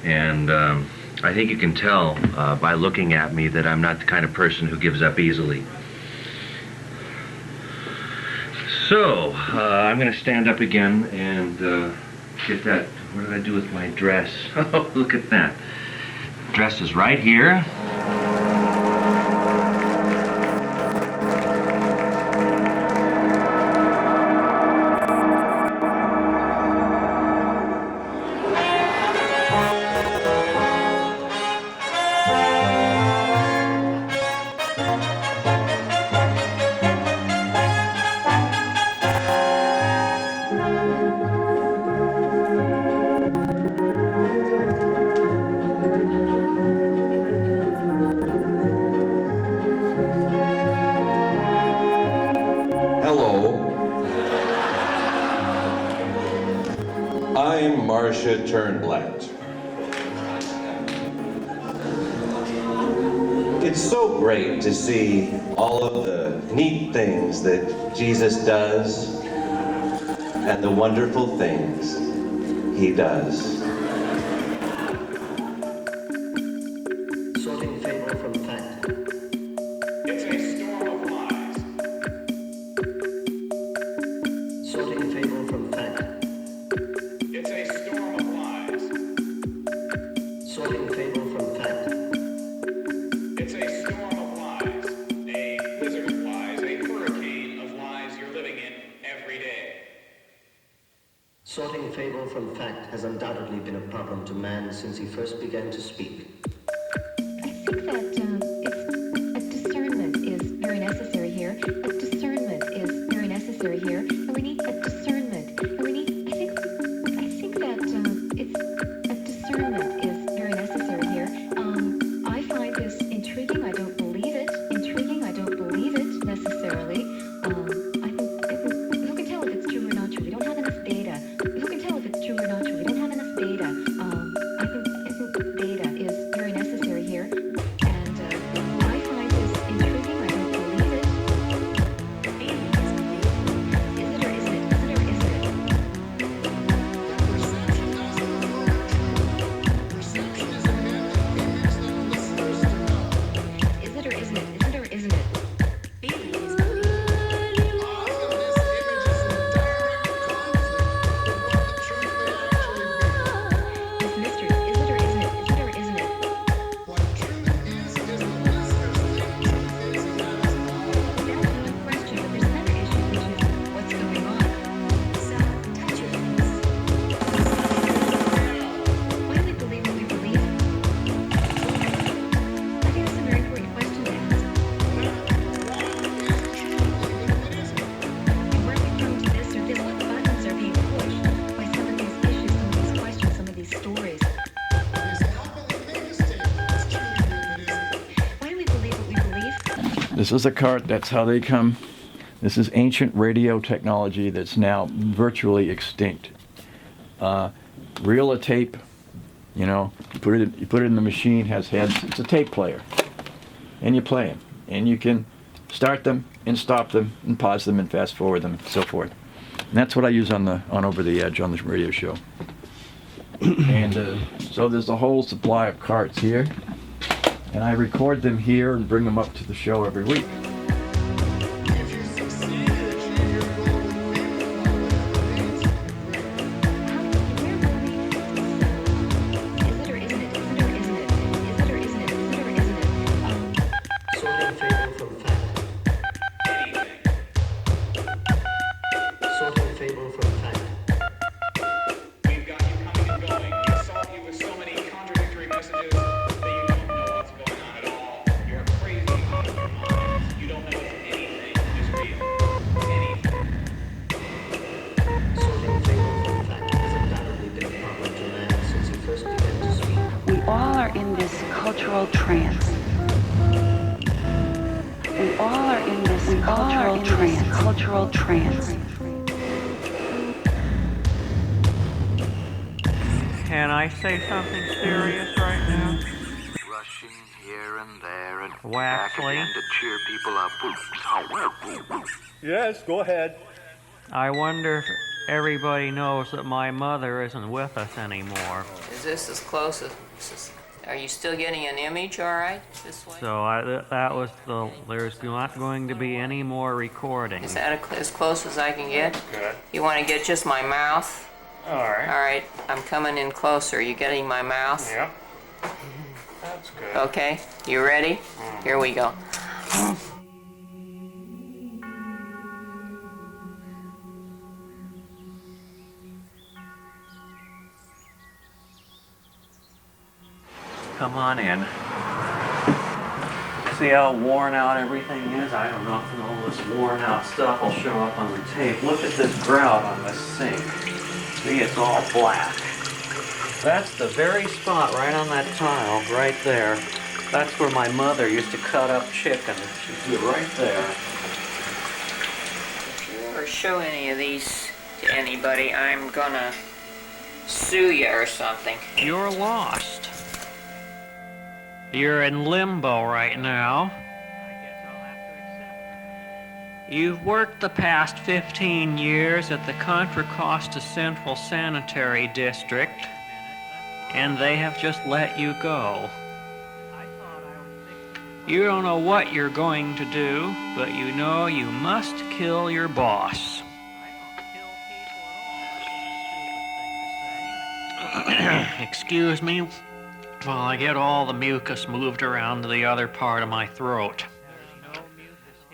And I think you can tell by looking at me that I'm not the kind of person who gives up easily. So, I'm going to stand up again and get that. What did I do with my dress? Oh, look at that. Dress is right here. I'm Marcia Turnblatt. It's so great to see all of the neat things that Jesus does and the wonderful things he does. Sorting fable from fact. It's a storm of lies. Sorting fable from fact. It's a storm of lies. Sorting fable from fact. It's a storm of lies. A blizzard of lies, a hurricane of lies you're living in every day. Sorting fable from fact has undoubtedly been a problem to man since he first began to speak. I think that a discernment is very necessary here. A discernment is very necessary here, and we need a discernment. And we need. I think that it's a discernment is very necessary here. I find this intriguing. I don't believe it. Intriguing. I don't believe it necessarily. I think who can tell if it's true or not true? We don't have enough data. Who can tell if it's true or not true? We don't have enough data. I think data is This is a cart. That's how they come. This is ancient radio technology that's now virtually extinct. Reel of tape, you know, you put it in the machine, has heads. It's a tape player, and you play them, and you can start them and stop them and pause them and fast forward them and so forth. And that's what I use on Over the Edge on this radio show. And so there's a whole supply of carts here, and I record them here and bring them up to the show every week. Cultural trance. Can I say something serious right now? Rushing here and there and Waxley? back again to cheer people up. Yes, go ahead. I wonder if everybody knows that my mother isn't with us anymore. Is this as close as... Are you still getting an image all right this way? So that was there's not going to be any more recording. Is that as close as I can get? Good. You want to get just my mouth? All right. All right, I'm coming in closer. You getting my mouth? Yep. That's good. Okay, you ready? Here we go. Come on in. See how worn out everything is? I don't know if all this worn out stuff will show up on the tape. Look at this grout on the sink. See, it's all black. That's the very spot right on that tile, right there. That's where my mother used to cut up chicken. She'd do it right there. If you ever show any of these to anybody, I'm gonna sue you or something. You're lost. You're in limbo right now. You've worked the past 15 years at the Contra Costa Central Sanitary District, and they have just let you go. You don't know what you're going to do, but you know you must kill your boss. Excuse me while I get all the mucus moved around to the other part of my throat.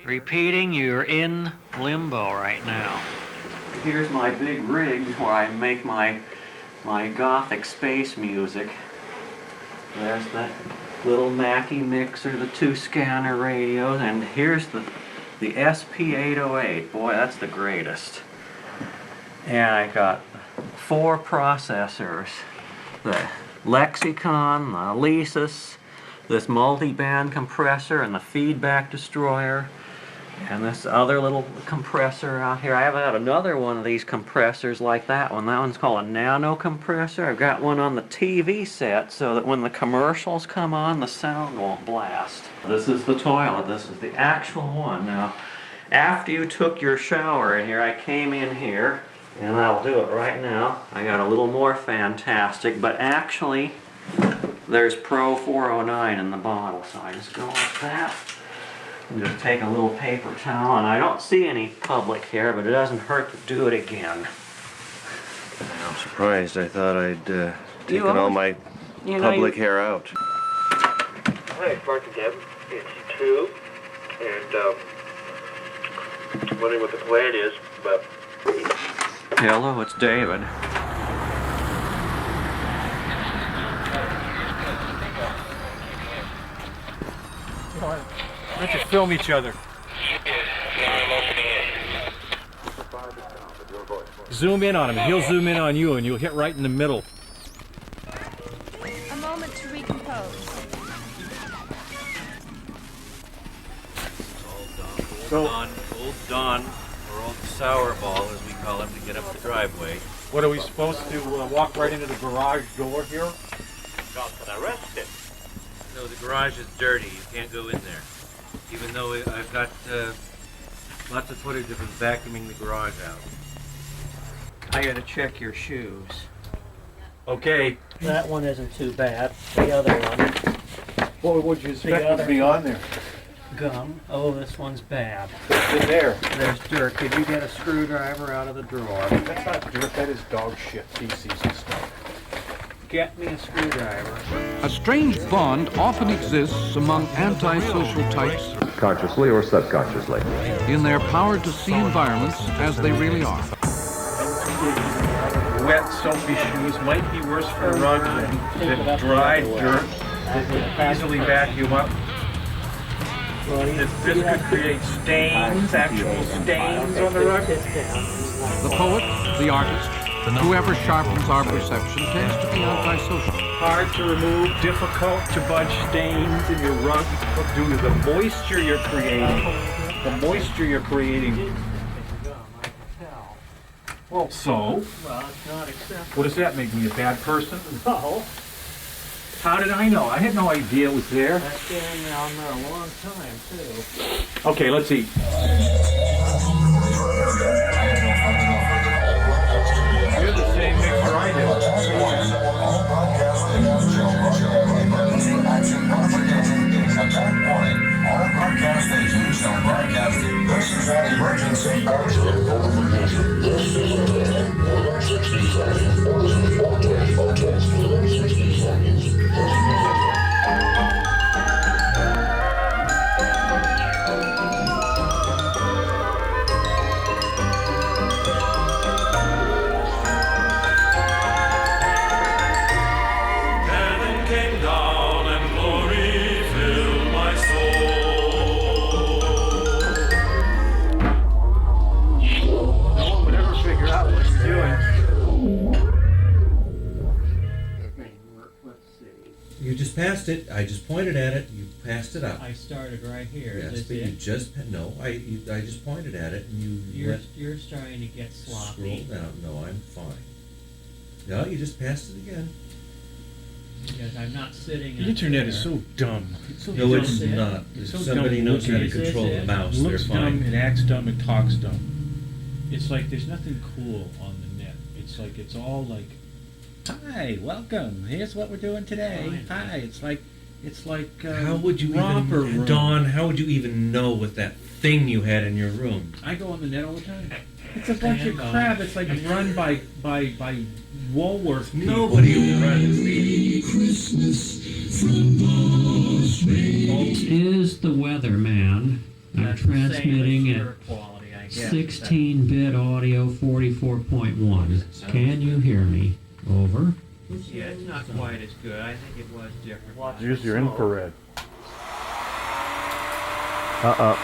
Repeating, you're in limbo right now. Here's my big rig where I make my gothic space music. There's that little Mackie mixer, the 2 scanner radios, and here's the SP808. Boy, that's the greatest. And I got 4 processors. The Lexicon, the Alesis, this multi-band compressor, and the feedback destroyer, and this other little compressor out here. I have another one of these compressors like that one. That one's called a nano compressor. I've got one on the TV set so that when the commercials come on, the sound won't blast. This is the toilet. This is the actual one. Now, after you took your shower in here, I came in here, and I'll do it right now. I got a little more fantastic, but actually, there's Pro 409 in the bottle, so I just go like that. And just take a little paper towel, and I don't see any public hair, but it doesn't hurt to do it again. I'm surprised. I thought I'd taken all my public hair out. Hi, Mark again. It's 2, and I'm wondering what the plan is, but... Hello, it's David. Let's just film each other. Zoom in on him, and he'll zoom in on you, and you'll hit right in the middle. A moment to recompose. Old Don, or Old Sourball, as we call him, to get up the driveway. What, are we supposed to walk right into the garage door here? Got arrested. No, the garage is dirty. You can't go in there. Even though I've got lots of footage of him vacuuming the garage out. I gotta check your shoes. Okay. That one isn't too bad. The other one. What would you expect to be on there? Gum. Oh, this one's bad. What's in there? There's dirt. Could you get a screwdriver out of the drawer? That's not dirt, that is dog shit, feces and stuff. Get me a screwdriver. A strange bond often exists among antisocial types consciously or subconsciously, in their power to see environments as they really are. Wet, soapy shoes might be worse for rugs than dry dirt that would easily vacuum up. This could create stains, actual stains on the rug. The poet, the artist, whoever sharpens our perception tends to be antisocial. Hard to remove, difficult to budge stains in your rug due to the moisture you're creating. The moisture you're creating. Well, so? Well, it's not acceptable. What does that make me, a bad person? No. How did I know? I had no idea it was there. That's been on there a long time, too. Okay, let's eat. You're the same mixer I do. All broadcast stations shall broadcast. This is an emergency alert. This is a 60 seconds. 60 seconds. You just passed it. I just pointed at it. You passed it up. I started right here. Yes, Is but this you it? just I just pointed at it, and You're starting to get sloppy. Scroll down. No, I'm fine. No, you just passed it again. Because I'm not sitting. The internet is so dumb. No, it's not. If somebody knows how to control the mouse, they're looks fine. dumb, it acts dumb, it talks dumb. It's like there's nothing cool on the net. It's like it's all like, hi, welcome. Here's what we're doing today. Hi. It's like How would you romper even, room. Dawn? How would you even know what that thing you had in your room? I go on the net all the time. It's a bunch of crap. It's like run by Woolworth people. Nobody runs these. This is the weatherman. I'm transmitting at 16-bit audio 44.1. Can you hear me? Over. Yeah, it's not quite as good. I think it was different. Use your infrared. Uh-oh.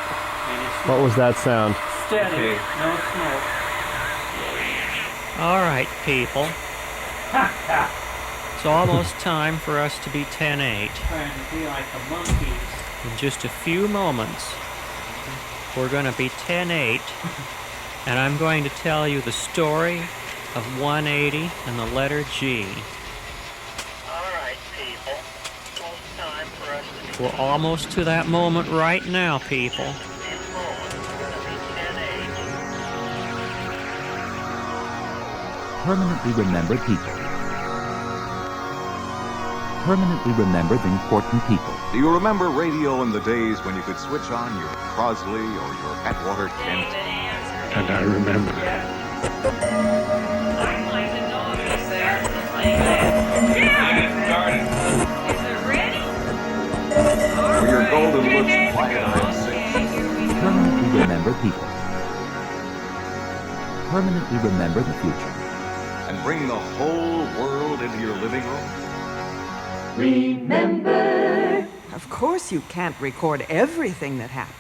What was that sound? Steady. No smoke. All right, people. It's almost time for us to be 10-8. Trying to be like the monkeys. In just a few moments, we're going to be 10-8, and I'm going to tell you the story of 180 and the letter G. All right, people. It's time for us to be We're almost to that moment right now, people. Permanently remember people. Permanently remember the important people. Do you remember radio in the days when you could switch on your Crosley or your Atwater Kent? And I remember. Or your golden lips quiet eyed six? Permanently remember people. Permanently remember the future. And bring the whole world into your living room? Remember. Of course you can't record everything that happened.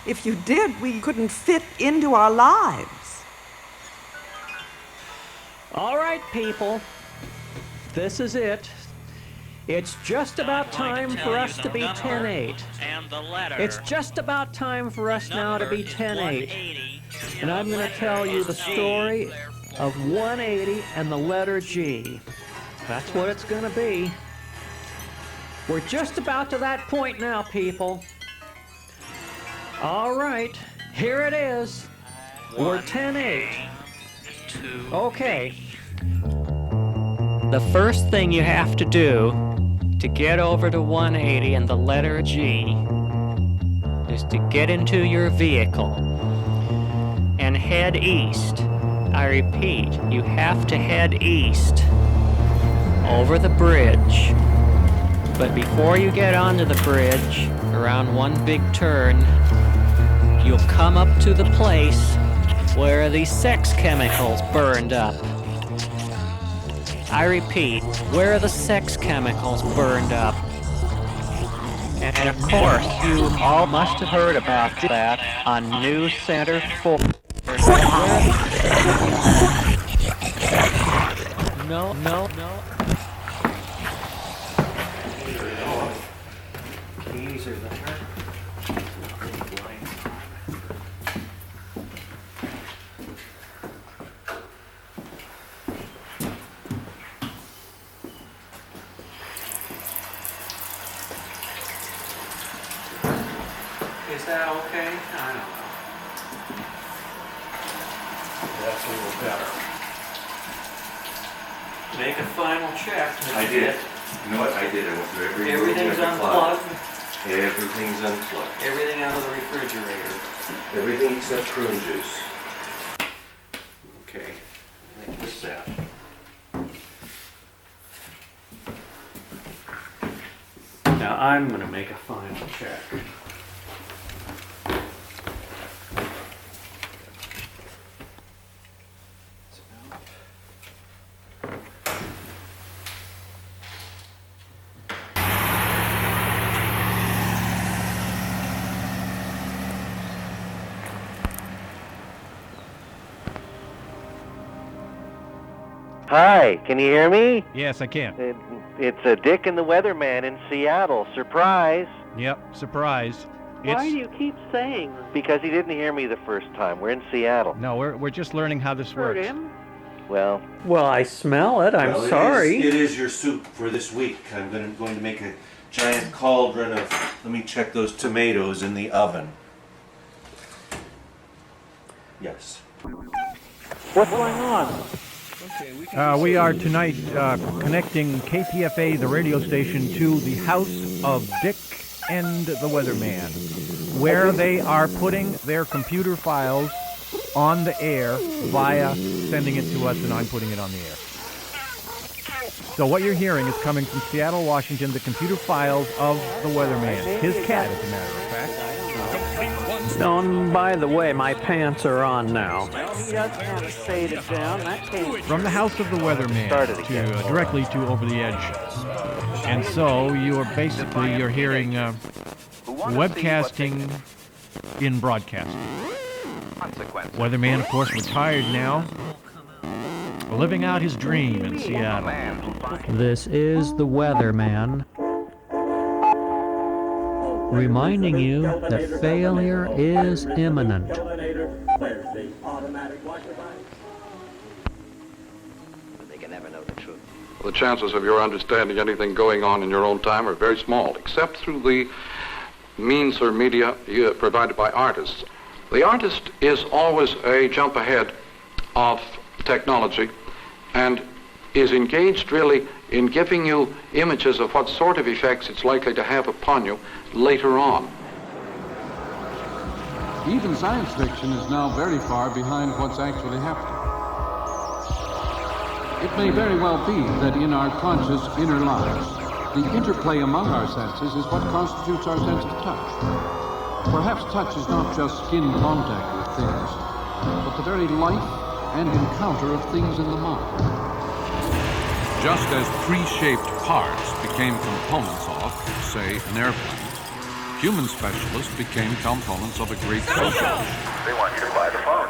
If you did, we couldn't fit into our lives. All right, people. This is it. It's just about time for us to be 10-8. It's just about time for us now to be 10-8. And I'm going to tell you the story of 180 and the letter G. That's what it's going to be. We're just about to that point now, people. All right, here it is. We're 10-8. Okay. The first thing you have to do to get over to 180 and the letter G is to get into your vehicle and head east. I repeat, you have to head east over the bridge. But before you get onto the bridge, around one big turn, you'll come up to the place where the sex chemicals burned up. I repeat, where the sex chemicals burned up. And of course, you all must have heard about that on News Center 4. No. Keys are there. Is that okay? I don't know. That's a little better. Make a final check. I did. You know what? I did. I went through every room, Everything's every closet. unplugged. Everything's unplugged. Everything out of the refrigerator. Everything except prune juice. Okay. Make this out. Now I'm going to make a final check. Hi, can you hear me? Yes, I can. It's Dick and the Weatherman in Seattle. Surprise. Yep, surprise. Why do you keep saying this? Because he didn't hear me the first time. We're in Seattle. No, we're just learning how this works. Well, I smell it. I'm Well, sorry. It is your soup for this week. I'm going to make a giant cauldron of, let me check those tomatoes in the oven. Yes. what's going on? We are tonight connecting KPFA, the radio station, to the house of Dick and the Weatherman, where they are putting their computer files on the air via sending it to us, and I'm putting it on the air. So what you're hearing is coming from Seattle, Washington, the computer files of the Weatherman, his cat, as a matter of fact. Oh, and by the way, my pants are on now. He does kind of fade it down. That came From the house of the Weatherman to directly to Over the Edge. And so you're hearing webcasting in broadcasting. Weatherman, of course, retired now, living out his dream in Seattle. This is the Weatherman, reminding you that failure is imminent. They can never know the truth. The chances of your understanding anything going on in your own time are very small, except through the means or media provided by artists. The artist is always a jump ahead of technology and is engaged really in giving you images of what sort of effects it's likely to have upon you later on. Even science fiction is now very far behind what's actually happening. It may very well be that in our conscious inner lives, the interplay among our senses is what constitutes our sense of touch. Perhaps touch is not just skin contact with things, but the very life and encounter of things in the mind. Just as pre-shaped parts became components of, say, an airplane, human specialists became components of a great social. They want you to buy the phone.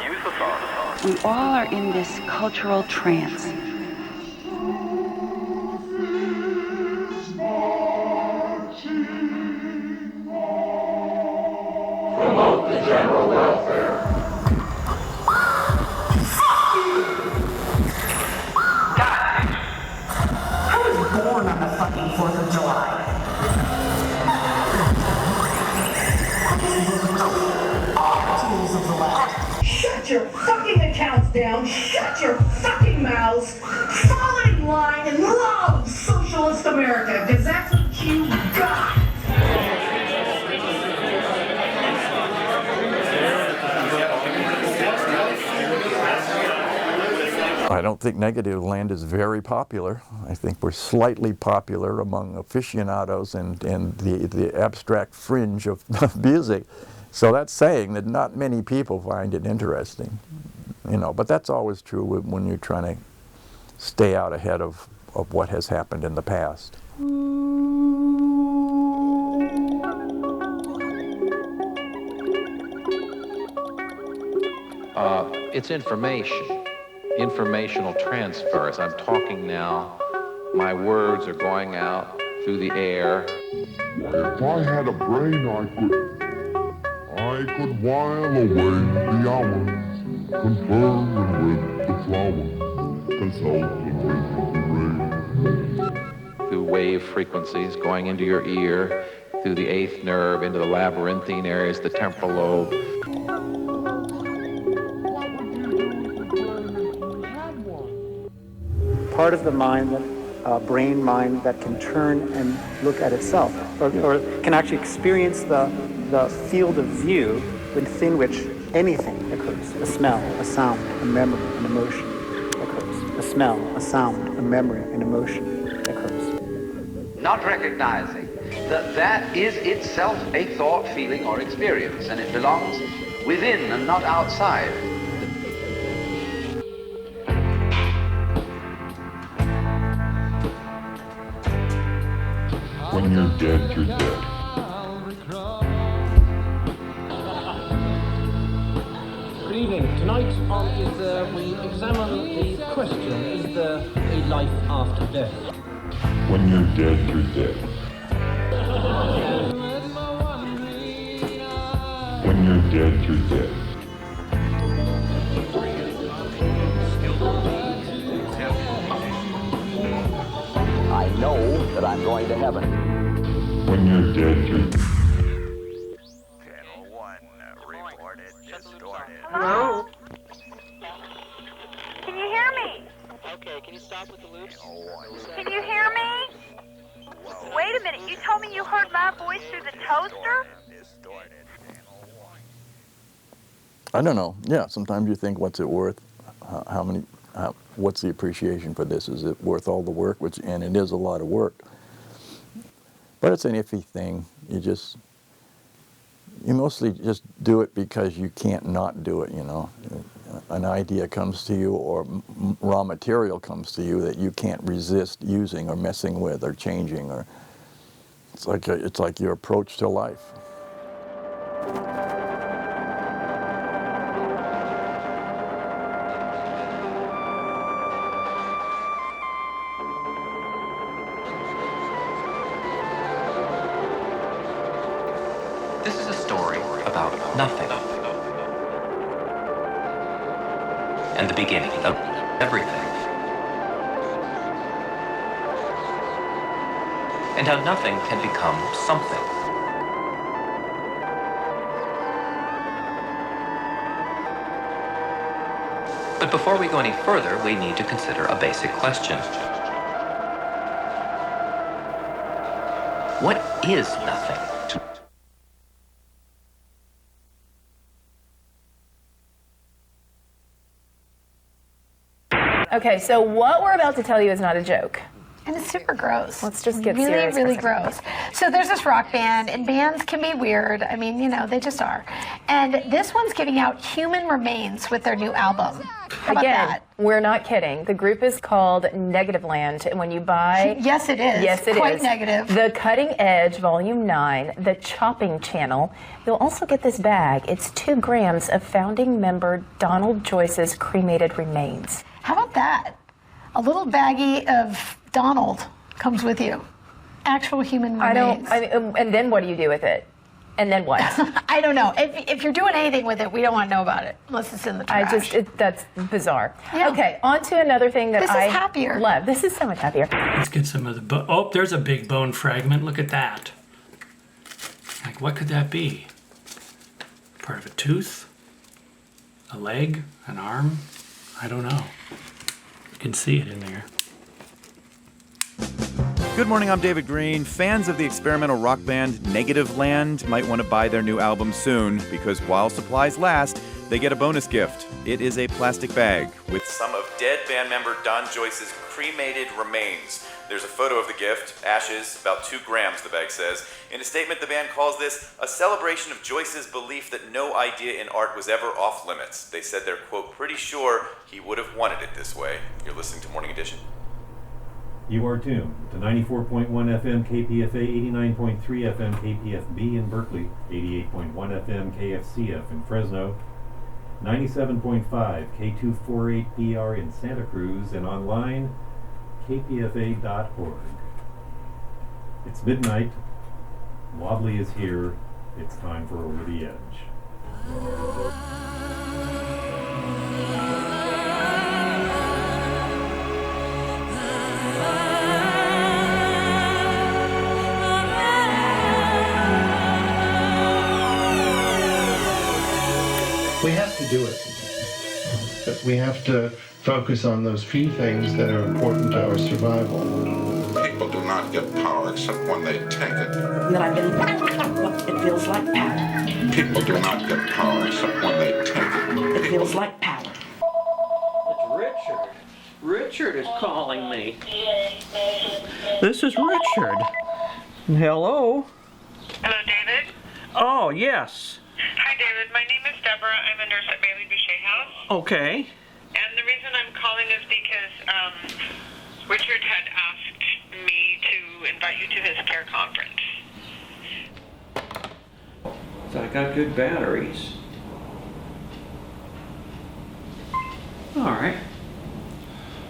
Use the phone. We all are in this cultural trance. 4th of July. Tools of the left. Shut your fucking accounts down, shut your fucking mouths, fall in line and love socialist America, because that's what you got. I don't think Negativland is very popular. I think we're slightly popular among aficionados and the abstract fringe of music. So that's saying that not many people find it interesting, you know, but that's always true when you're trying to stay out ahead of what has happened in the past. It's informational transfers. I'm talking now, my words are going out through the air. If I had a brain, I could while away the hours, conferring with the flowers, consulting with the rain. Through wave frequencies going into your ear, through the 8th nerve, into the labyrinthine areas, the temporal lobe. Part of the mind, brain mind, that can turn and look at itself, or can actually experience the field of view within which anything occurs. A smell, a sound, a memory, an emotion occurs. A smell, a sound, a memory, an emotion occurs. Not recognizing that that is itself a thought, feeling, or experience, and it belongs within and not outside. When you're dead, you're dead. Good evening. Tonight we examine the question, is there a life after death? When you're dead, you're dead. When you're dead, you're dead. I know that I'm going to heaven. When you're dead, you're dead. Hello? Can you hear me? Okay, can you stop with the loops? Can you hear me? Wait a minute, you told me you heard my voice through the toaster? I don't know. Yeah, sometimes you think, what's it worth? What's the appreciation for this? Is it worth all the work? And it is a lot of work. But it's an iffy thing. You mostly just do it because you can't not do it, you know. An idea comes to you, or raw material comes to you that you can't resist using or messing with or changing, or it's like your approach to life. This is a story about nothing. And the beginning of everything. And how nothing can become something. But before we go any further, we need to consider a basic question. What is nothing? Okay, so what we're about to tell you is not a joke. And it's super gross. Let's just get really, serious. really gross. So there's this rock band, and bands can be weird. I mean, you know, they just are. And this one's giving out human remains with their new album. How about Again, that? we're not kidding. The group is called Negativland, and when you buy... Yes, it is. Yes, it Quite is. negative. The Cutting Edge, Volume 9, The Chopping Channel. You'll also get this bag. It's 2 grams of founding member Donald Joyce's cremated remains. How about that? A little baggie of Donald comes with you. Actual human remains. And then what do you do with it? And then what? I don't know. If you're doing anything with it, we don't want to know about it unless it's in the trash. That's bizarre. Yeah. Okay, on to another thing that This is happier. love. This is so much happier. Let's get some of the bone. Oh, there's a big bone fragment. Look at that. Like, what could that be? Part of a tooth? A leg? An arm? I don't know. You can see it in there. Good morning, I'm David Green. Fans of the experimental rock band Negativland might want to buy their new album soon, because while supplies last, they get a bonus gift. It is a plastic bag with some of dead band member Don Joyce's cremated remains. There's a photo of the gift, ashes, about 2 grams, the bag says. In a statement, the band calls this a celebration of Joyce's belief that no idea in art was ever off limits. They said they're, quote, pretty sure he would have wanted it this way. You're listening to Morning Edition. You are tuned to 94.1 FM KPFA, 89.3 FM KPFB in Berkeley, 88.1 FM KFCF in Fresno, 97.5 K248PR in Santa Cruz, and online kpfa.org. It's midnight. Wobbly is here. It's time for Over the Edge. We have to do it. But we have to focus on those few things that are important to our survival. People do not get power except when they take it. That I've been what it feels like power. People do not get power except when they take it. It feels like power. It's Richard. Richard is calling me. This is Richard. Hello. Hello, David? Oh, yes. Hi, David. My name is Deborah. I'm a nurse at Bailey Boucher House. Okay. And the reason I'm calling is because Richard had asked me to invite you to his care conference. So I got good batteries. All right.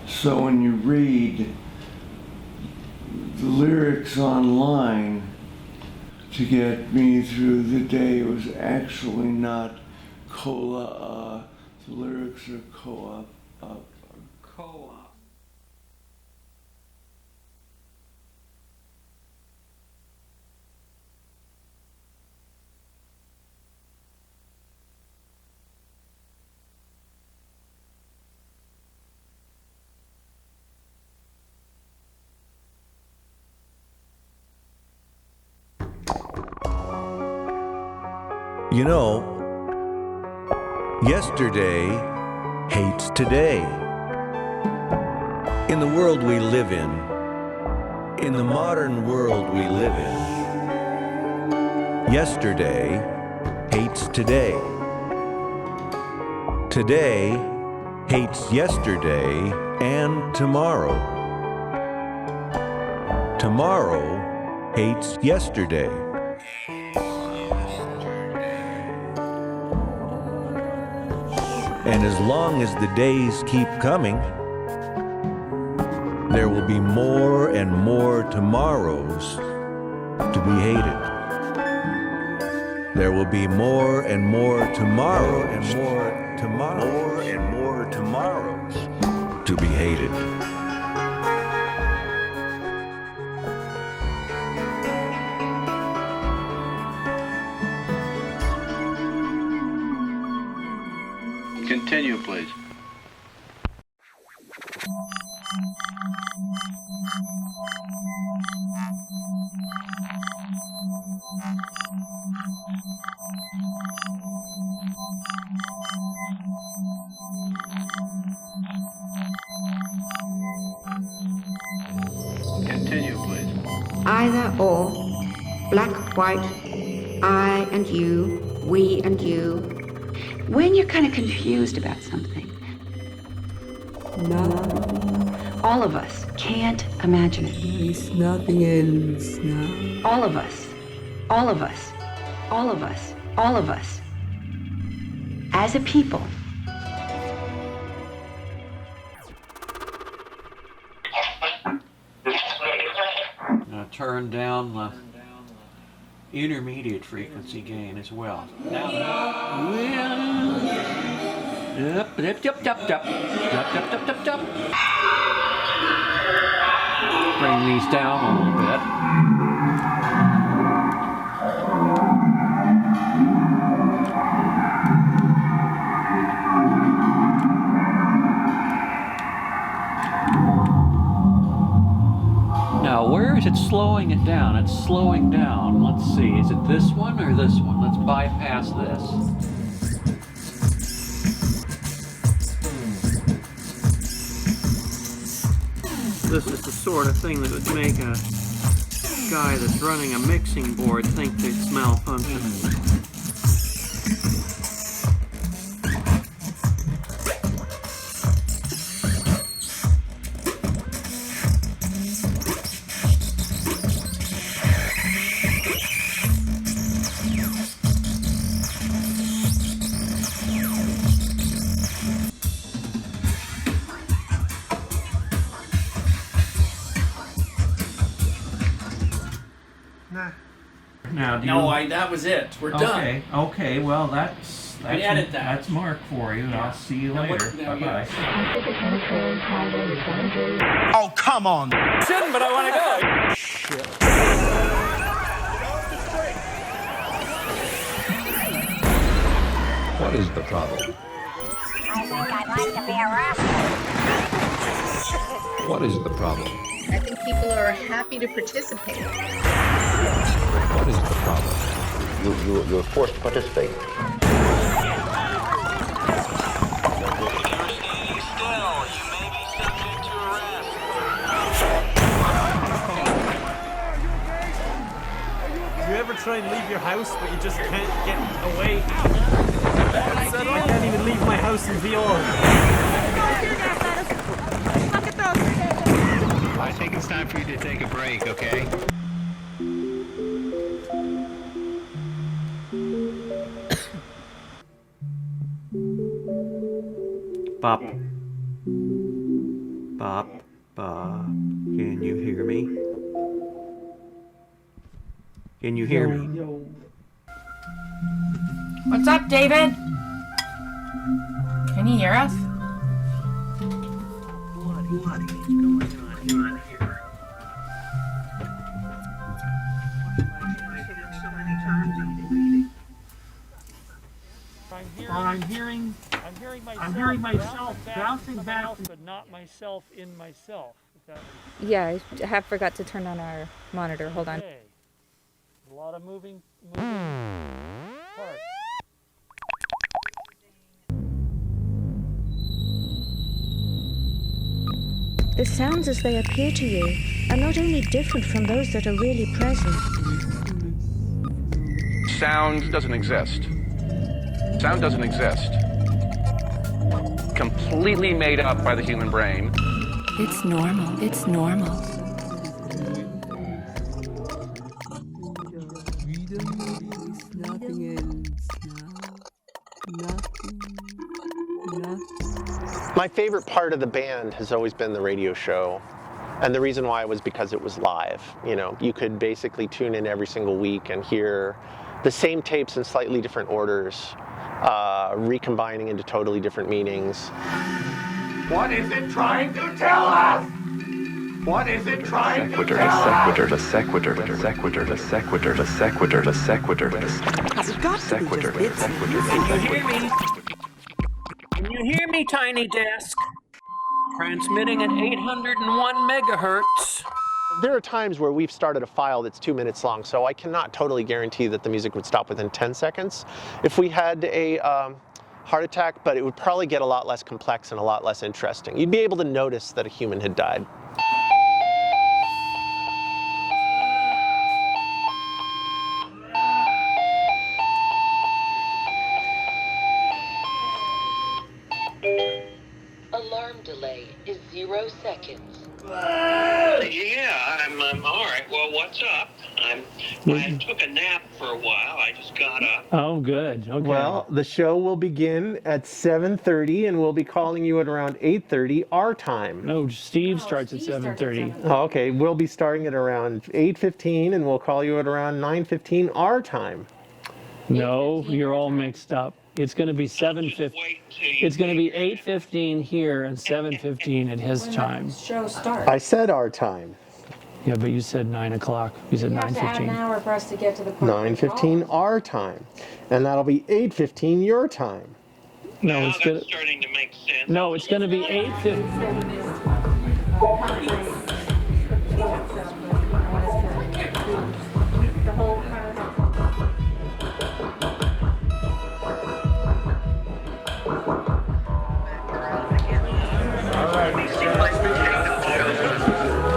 So when you read the lyrics online to get me through the day, it was actually not cola. The lyrics are co-op. Co-op. You know, yesterday hates today. In the world we live in the modern world we live in, yesterday hates today. Today hates yesterday and tomorrow. Tomorrow hates yesterday. And as long as the days keep coming, there will be more and more tomorrows to be hated. There will be more and more tomorrows and more tomorrows to be hated. Continue, please. Continue, please. Either or, black, white, I and you, we and you. When you're kind of confused about something, all of us can't imagine it. There's nothing else now. All of us, all of us, all of us, all of us, as a people. Turn down intermediate frequency gain as well. Now, bring these down a little bit. Now, where is it slowing it down? It's slowing down. Let's see. Is it this one or this one? Let's bypass this. This is the sort of thing that would make a guy that's running a mixing board think that it's malfunctioning. Now, that was it. We're done. Okay. Well, that's edit that. That's Mark for you. I'll see you later. Bye-bye. Oh, come on. Shouldn't, but I want to go. Shit. What is the problem? I think I'd like to be arrested. What is the problem? I think people are happy to participate. What is the problem? You're forced to participate. You ever try and leave your house, but you just can't get away? I can't even leave my house in VR. I think it's time for you to take a break, okay? Bop. Bop. Bop. Can you hear me? Can you hear me? What's up, David? Can you hear us? What is going on here? I'm hearing myself bouncing back, but not myself in myself. Yeah, I have forgot to turn on our monitor. Hold on. Okay. A lot of moving parts. The sounds as they appear to you are not only different from those that are really present. Sound doesn't exist. Sound doesn't exist. Completely made up by the human brain. It's normal. It's normal. My favorite part of the band has always been the radio show. And the reason why was because it was live. You know, you could basically tune in every single week and hear the same tapes in slightly different orders, recombining into totally different meanings. What is it trying to tell us? What is it trying to tell us? The sequitur, the sequitur, the sequitur, the sequitur, the sequitur, the sequitur, the sequitur. Can you hear me? Can you hear me, Tiny Desk? Transmitting at 801 megahertz. There are times where we've started a file that's 2 minutes long, so I cannot totally guarantee that the music would stop within 10 seconds if we had a heart attack, but it would probably get a lot less complex and a lot less interesting. You'd be able to notice that a human had died. Alarm delay is 0 seconds. Yeah, I'm all right. Well, what's up? I'm I took a nap for a while. I just got up. Oh, good. Okay. Well, the show will begin at 7:30, and we'll be calling you at around 8:30 our time. No, Steve starts at 7:30. Oh, okay. We'll be starting at around 8:15, and we'll call you at around 9:15 our time. No, you're all mixed up. It's going to be 7:15. It's going to be 8:15 here and 7:15 at his time. Show starts. I said our time. Yeah, but you said 9 o'clock. You said 9:15. Add an hour for us to get to the point. 9:15 our time, and that'll be 8:15 your time. No, it's going to. Starting to make sense. No, it's going to be 8:15.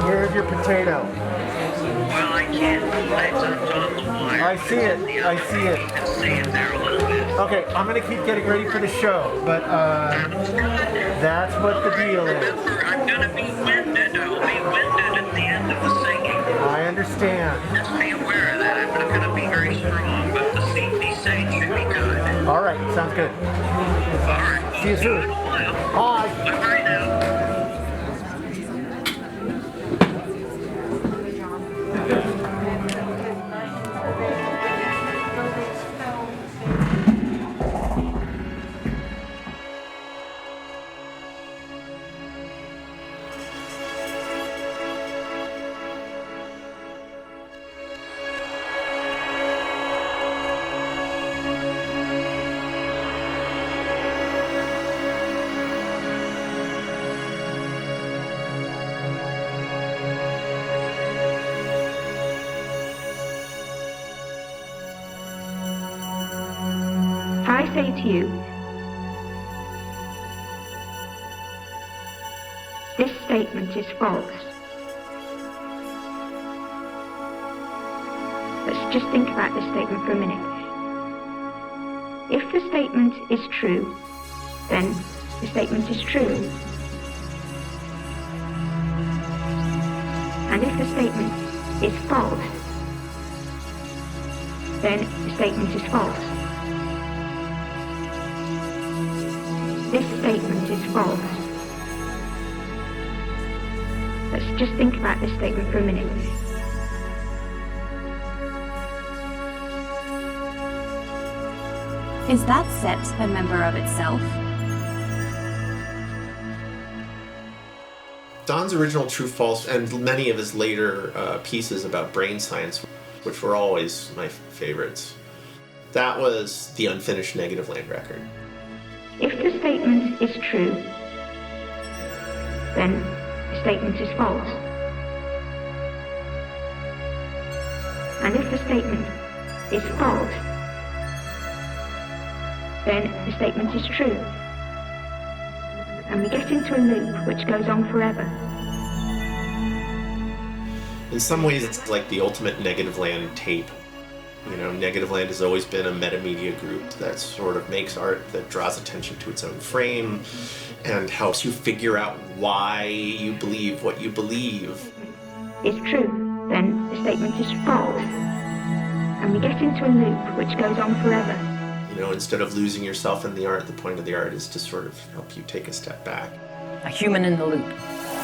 Here's your potato. Well, I can't. It's on the wire. I see it. I see it. You can see it there a little bit. Okay, I'm gonna keep getting ready for the show, but that's what the deal is. Remember, I'm gonna be winded. I will be winded at the end of the singing. I understand. Just be aware of that. I'm not gonna be very strong, but the CP sage should be good. All right, sounds good. All right. See you soon. Bye. Bye now. I say to you, this statement is false. Let's just think about this statement for a minute. If the statement is true, then the statement is true. And if the statement is false, then the statement is false. This statement is false. Let's just think about this statement for a minute. Is that set a member of itself? Don's original True False and many of his later pieces about brain science, which were always my favorites, that was the unfinished Negativland record. If the statement is true, then the statement is false. And if the statement is false, then the statement is true. And we get into a loop which goes on forever. In some ways, it's like the ultimate Negativland tape. You know, Negativland has always been a metamedia group that sort of makes art that draws attention to its own frame and helps you figure out why you believe what you believe. Is true, then the statement is false. And we get into a loop which goes on forever. You know, instead of losing yourself in the art, the point of the art is to sort of help you take a step back. A human in the loop.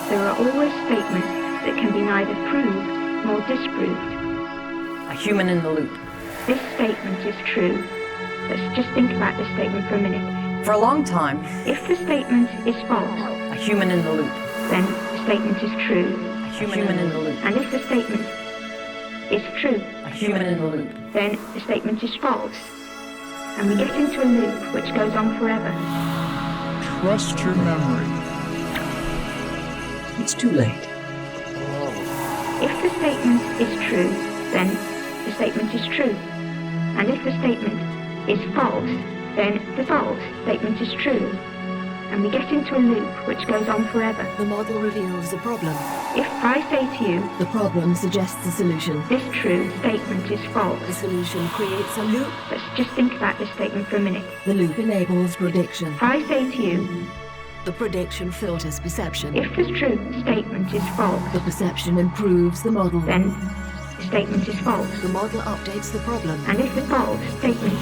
There are always statements that can be neither proved nor disproved. A human in the loop. This statement is true. Let's just think about this statement for a minute. For a long time. If the statement is false, a human in the loop, then the statement is true. A human in the loop. And if the statement is true, a human in the loop, then the statement is false. And we get into a loop which goes on forever. Trust your memory. It's too late. If the statement is true, then the statement is true. And if the statement is false, then the false statement is true. And we get into a loop which goes on forever. The model reveals a problem. If I say to you, the problem suggests a solution. This true statement is false. The solution creates a loop. Let's just think about this statement for a minute. The loop enables prediction. If I say to you, the prediction filters perception. If the true statement is false, the perception improves the model. Then the statement is false. The model updates the problem. And if the false statement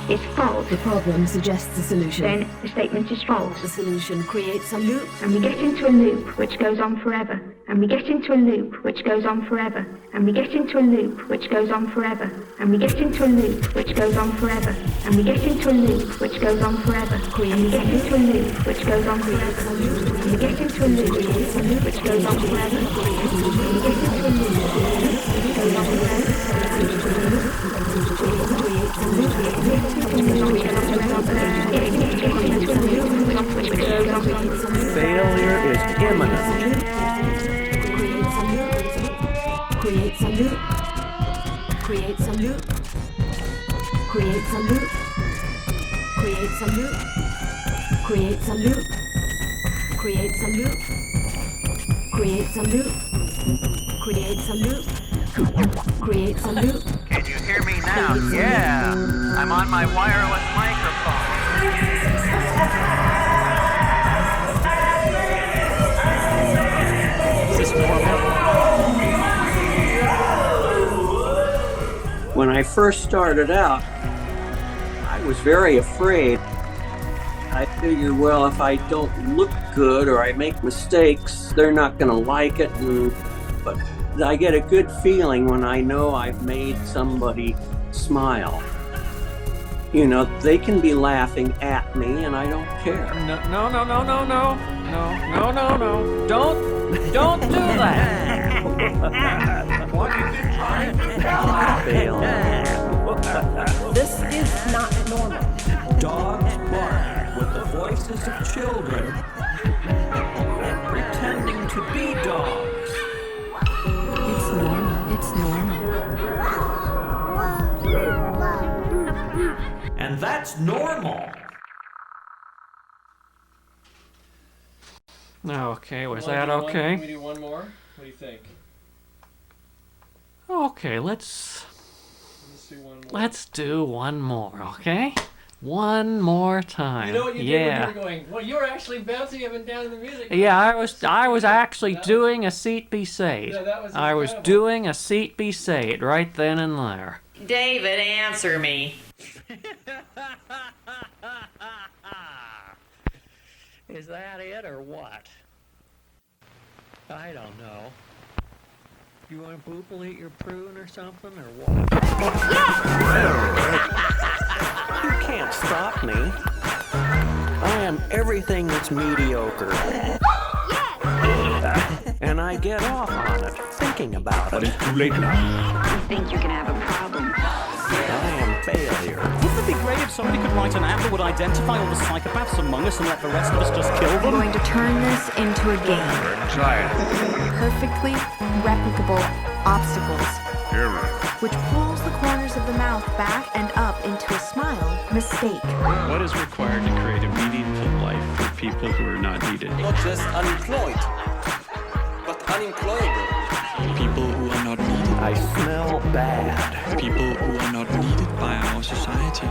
is false, The problem suggests a solution. then the statement is false. The solution creates a loop. And we get into a loop which goes on forever. And we get into a loop which goes on forever. And we get into a loop which goes on forever. And we get into a loop which goes on forever. And we get into a loop which goes on forever. And we get into a loop which goes on forever. And we get into a loop which goes on forever. And we get into a loop which goes on Failure is imminent. Creates a loop. Creates a loop. Creates a loop. Creates a loop. Creates a loop. Creates a loop. Creates a loop. Creates a loop. Creates a loop. Can you hear me now? Yeah. I'm on my wireless microphone. Is this normal? When I first started out, I was very afraid. I figured, well, if I don't look good or I make mistakes, they're not going to like it. But I get a good feeling when I know I've made somebody smile. You know, they can be laughing at me and I don't care. No. Don't do that. What are you trying to fail? This is not normal. Dogs bark with the voices of children and pretending to be dogs. It's normal. It's normal. And that's normal. Okay, was that okay? Can we do one more? What do you think? Okay, let's do one more. Let's do one more, okay? One more time. You know what you did when you were going, well, you were actually bouncing up and down to the music. Yeah, I was actually doing a seat beside. Yeah, that was I was incredible. doing a seat beside right then and there. David, answer me. Is that it or what? I don't know. You want to boople eat your prune or something or what? You can't stop me. I am everything that's mediocre. And I get off on it, thinking about it. But it's too late now. I think you're gonna have a problem. I am failure. Wouldn't it be great if somebody could write an app that would identify all the psychopaths among us and let the rest of us just kill them? I'm going to turn this into a game. Perfectly replicable obstacles, which pulls the corners of the mouth back and up into a smile. Mistake. What is required to create a meaningful life for people who are not needed? Not just unemployed, but unemployable. People who are not needed. I smell bad. People who are not needed by our society.